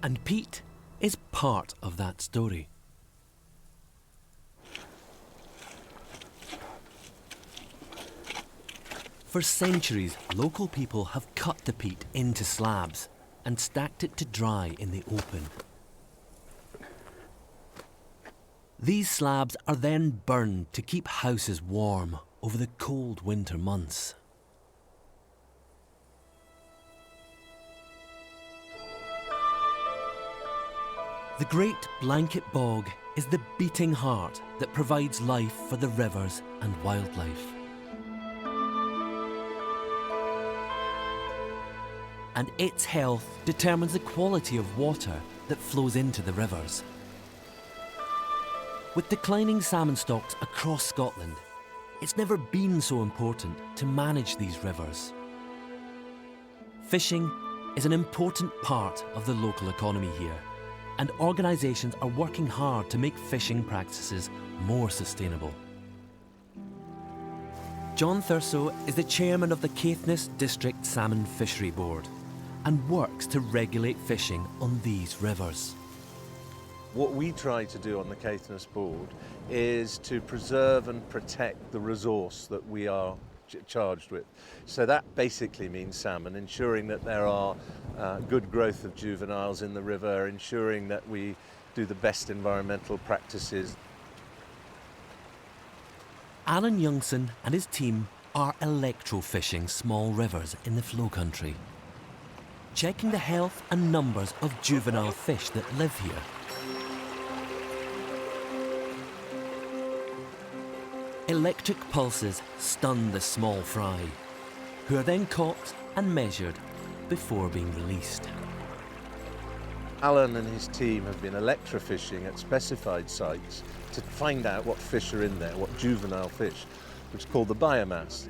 And peat is part of that story. For centuries, local people have cut the peat into slabs and stacked it to dry in the open. These slabs are then burned to keep houses warm over the cold winter months. The Great Blanket Bog is the beating heart that provides life for the rivers and wildlife. And its health determines the quality of water that flows into the rivers. With declining salmon stocks across Scotland, it's never been so important to manage these rivers. Fishing is an important part of the local economy here, and organisations are working hard to make fishing practices more sustainable. John Thurso is the chairman of the Caithness District Salmon Fishery Board and works to regulate fishing on these rivers. What we try to do on the Caithness board is to preserve and protect the resource that we are charged with. So that basically means salmon, ensuring that there are good growth of juveniles in the river, ensuring that we do the best environmental practices. Alan Youngson and his team are electrofishing small rivers in the flow country, checking the health and numbers of juvenile fish that live here. Electric pulses stun the small fry, who are then caught and measured before being released. Alan and his team have been electrofishing at specified sites to find out what fish are in there, what juvenile fish, which is called the biomass.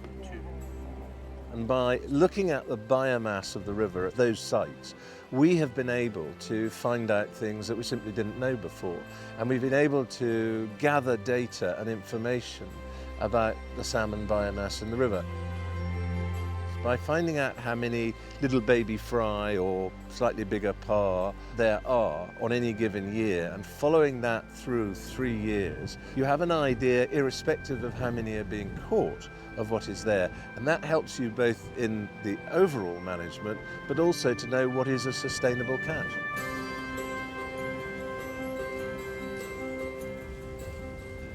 And by looking at the biomass of the river at those sites, we have been able to find out things that we simply didn't know before. And we've been able to gather data and information about the salmon biomass in the river. By finding out how many little baby fry or slightly bigger par there are on any given year and following that through 3 years, you have an idea, irrespective of how many are being caught, of what is there. And that helps you both in the overall management, but also to know what is a sustainable catch.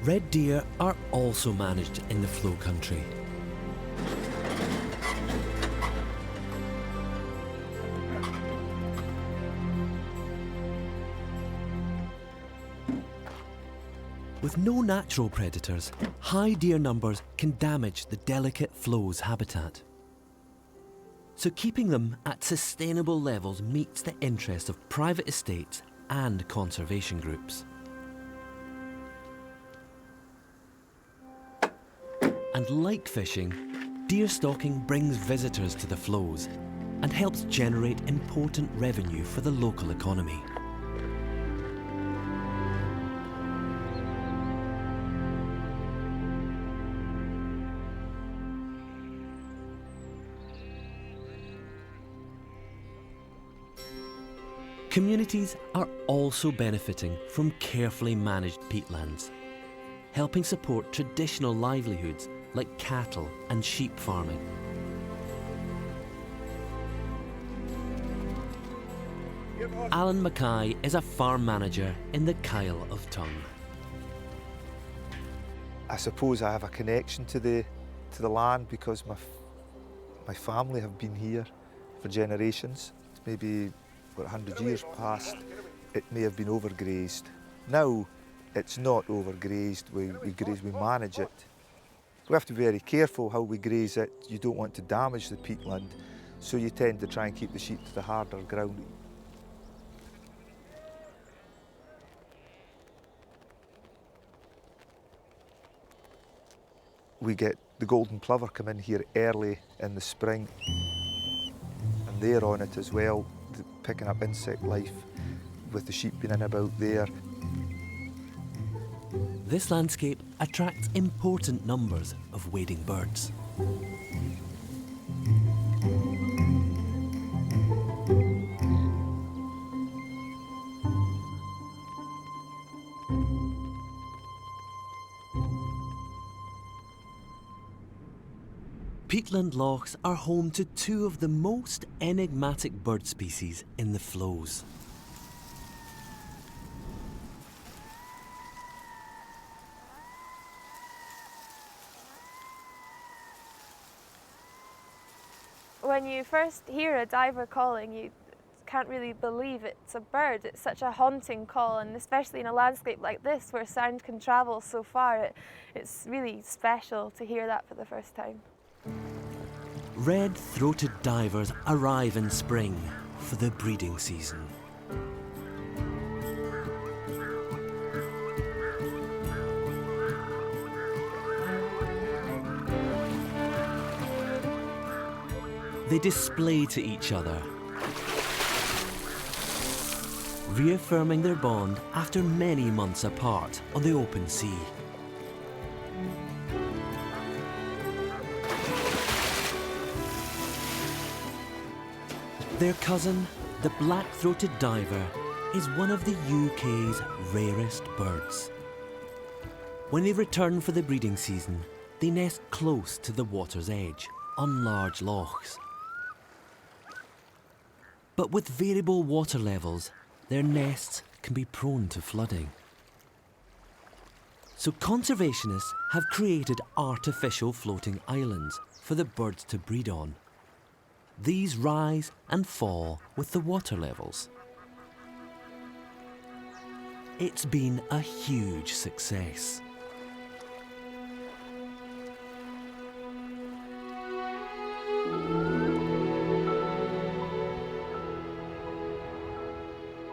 Red deer are also managed in the flow country. With no natural predators, high deer numbers can damage the delicate flow's habitat. So keeping them at sustainable levels meets the interest of private estates and conservation groups. And like fishing, deer stalking brings visitors to the flows and helps generate important revenue for the local economy. Communities are also benefiting from carefully managed peatlands, helping support traditional livelihoods like cattle and sheep farming. Alan Mackay is a farm manager in the Kyle of Tongue. I suppose I have a connection to the land because my family have been here for generations. Maybe 100 years past, it may have been overgrazed. Now, it's not overgrazed, we manage it. We have to be very careful how we graze it. You don't want to damage the peatland, so you tend to try and keep the sheep to the harder ground. We get the golden plover come in here early in the spring, and they're on it as well, picking up insect life with the sheep being in about there. This landscape attracts important numbers of wading birds. Peatland lochs are home to two of the most enigmatic bird species in the flows. When you first hear a diver calling, you can't really believe it's a bird. It's such a haunting call, and especially in a landscape like this where sound can travel so far, it's really special to hear that for the first time. Red-throated divers arrive in spring for the breeding season. They display to each other, reaffirming their bond after many months apart on the open sea. Their cousin, the black-throated diver, is one of the UK's rarest birds. When they return for the breeding season, they nest close to the water's edge, on large lochs. But with variable water levels, their nests can be prone to flooding. So conservationists have created artificial floating islands for the birds to breed on. These rise and fall with the water levels. It's been a huge success.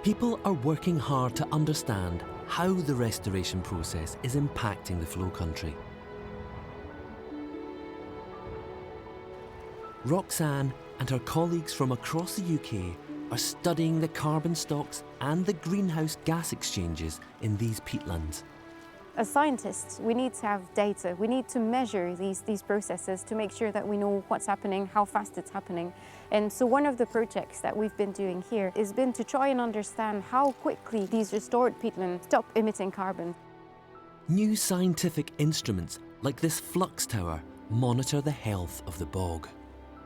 People are working hard to understand how the restoration process is impacting the flow country. Roxane and her colleagues from across the UK are studying the carbon stocks and the greenhouse gas exchanges in these peatlands. As scientists, we need to have data. We need to measure these processes to make sure that we know what's happening, how fast it's happening. And so one of the projects that we've been doing here has been to try and understand how quickly these restored peatlands stop emitting carbon. New scientific instruments like this flux tower monitor the health of the bog.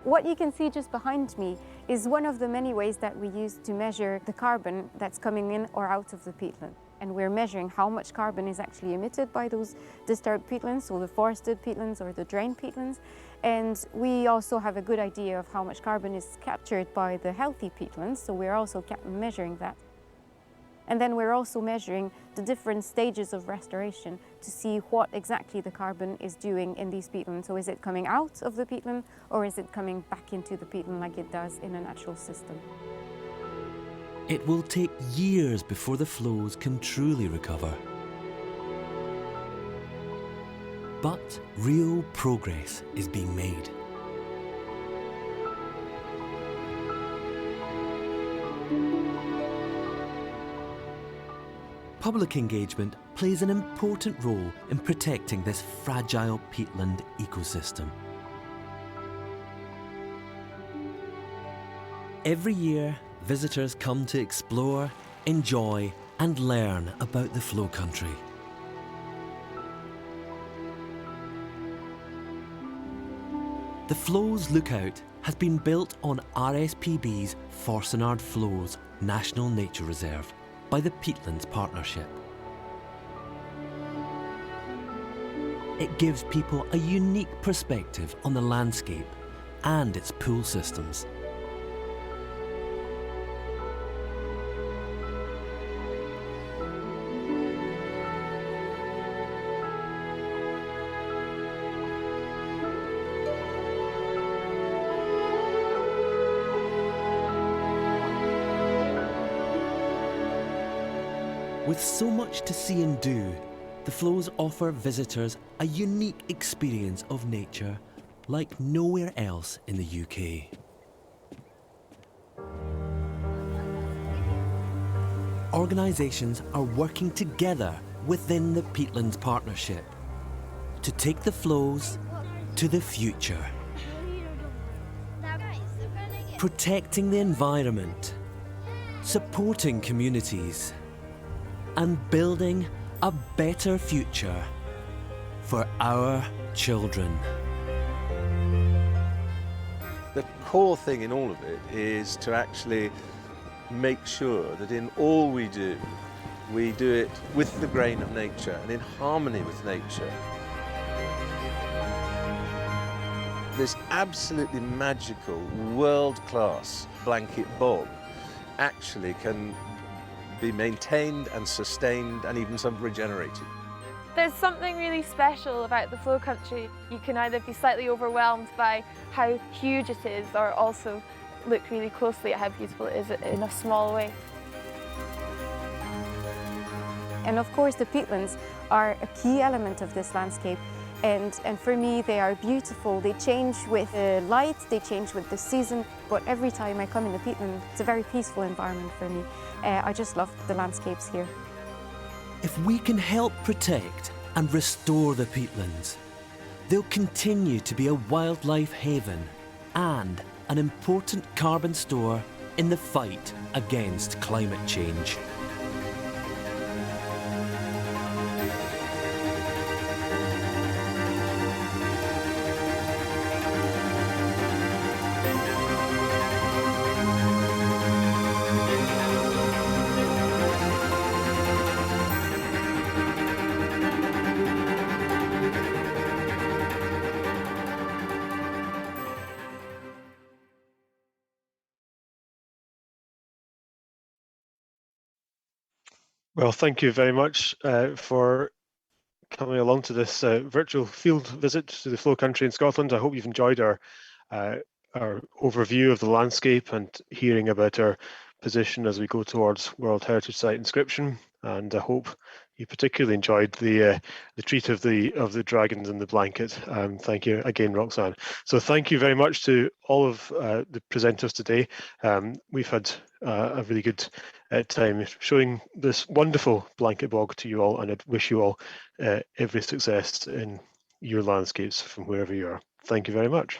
What you can see just behind me is one of the many ways that we use to measure the carbon that's coming in or out of the peatland. And we're measuring how much carbon is actually emitted by those disturbed peatlands, so the forested peatlands or the drained peatlands. And we also have a good idea of how much carbon is captured by the healthy peatlands, so we're also measuring that. And then we're also measuring the different stages of restoration to see what exactly the carbon is doing in these peatlands. So is it coming out of the peatland or is it coming back into the peatland like it does in a natural system? It will take years before the flows can truly recover. But real progress is being made. Public engagement plays an important role in protecting this fragile peatland ecosystem. Every year, visitors come to explore, enjoy, and learn about the flow country. The Flows Lookout has been built on RSPB's Forcenard Flows National Nature Reserve by the Peatlands Partnership. It gives people a unique perspective on the landscape and its pool systems. With so much to see and do, the flows offer visitors a unique experience of nature like nowhere else in the UK. Organisations are working together within the Peatlands Partnership to take the flows to the future. Protecting the environment, supporting communities, and building a better future for our children. The core thing in all of it is to actually make sure that in all we do it with the grain of nature and in harmony with nature. This absolutely magical, world-class blanket bog actually can be maintained and sustained and even some regenerated. There's something really special about the flow country. You can either be slightly overwhelmed by how huge it is or also look really closely at how beautiful it is in a small way. And of course the peatlands are a key element of this landscape. And for me, they are beautiful. They change with the light, they change with the season, but every time I come in the peatland, it's a very peaceful environment for me. I just love the landscapes here. If we can help protect and restore the peatlands, they'll continue to be a wildlife haven and an important carbon store in the fight against climate change. Well, thank you very much for coming along to this virtual field visit to the Flow Country in Scotland. I hope you've enjoyed our overview of the landscape and hearing about our position as we go towards World Heritage Site inscription. And I hope you particularly enjoyed the treat of the dragons in the blanket. Thank you again, Roxane. So thank you very much to all of the presenters today. We've had a really good time showing this wonderful blanket bog to you all, and I wish you all every success in your landscapes from wherever you are. Thank you very much.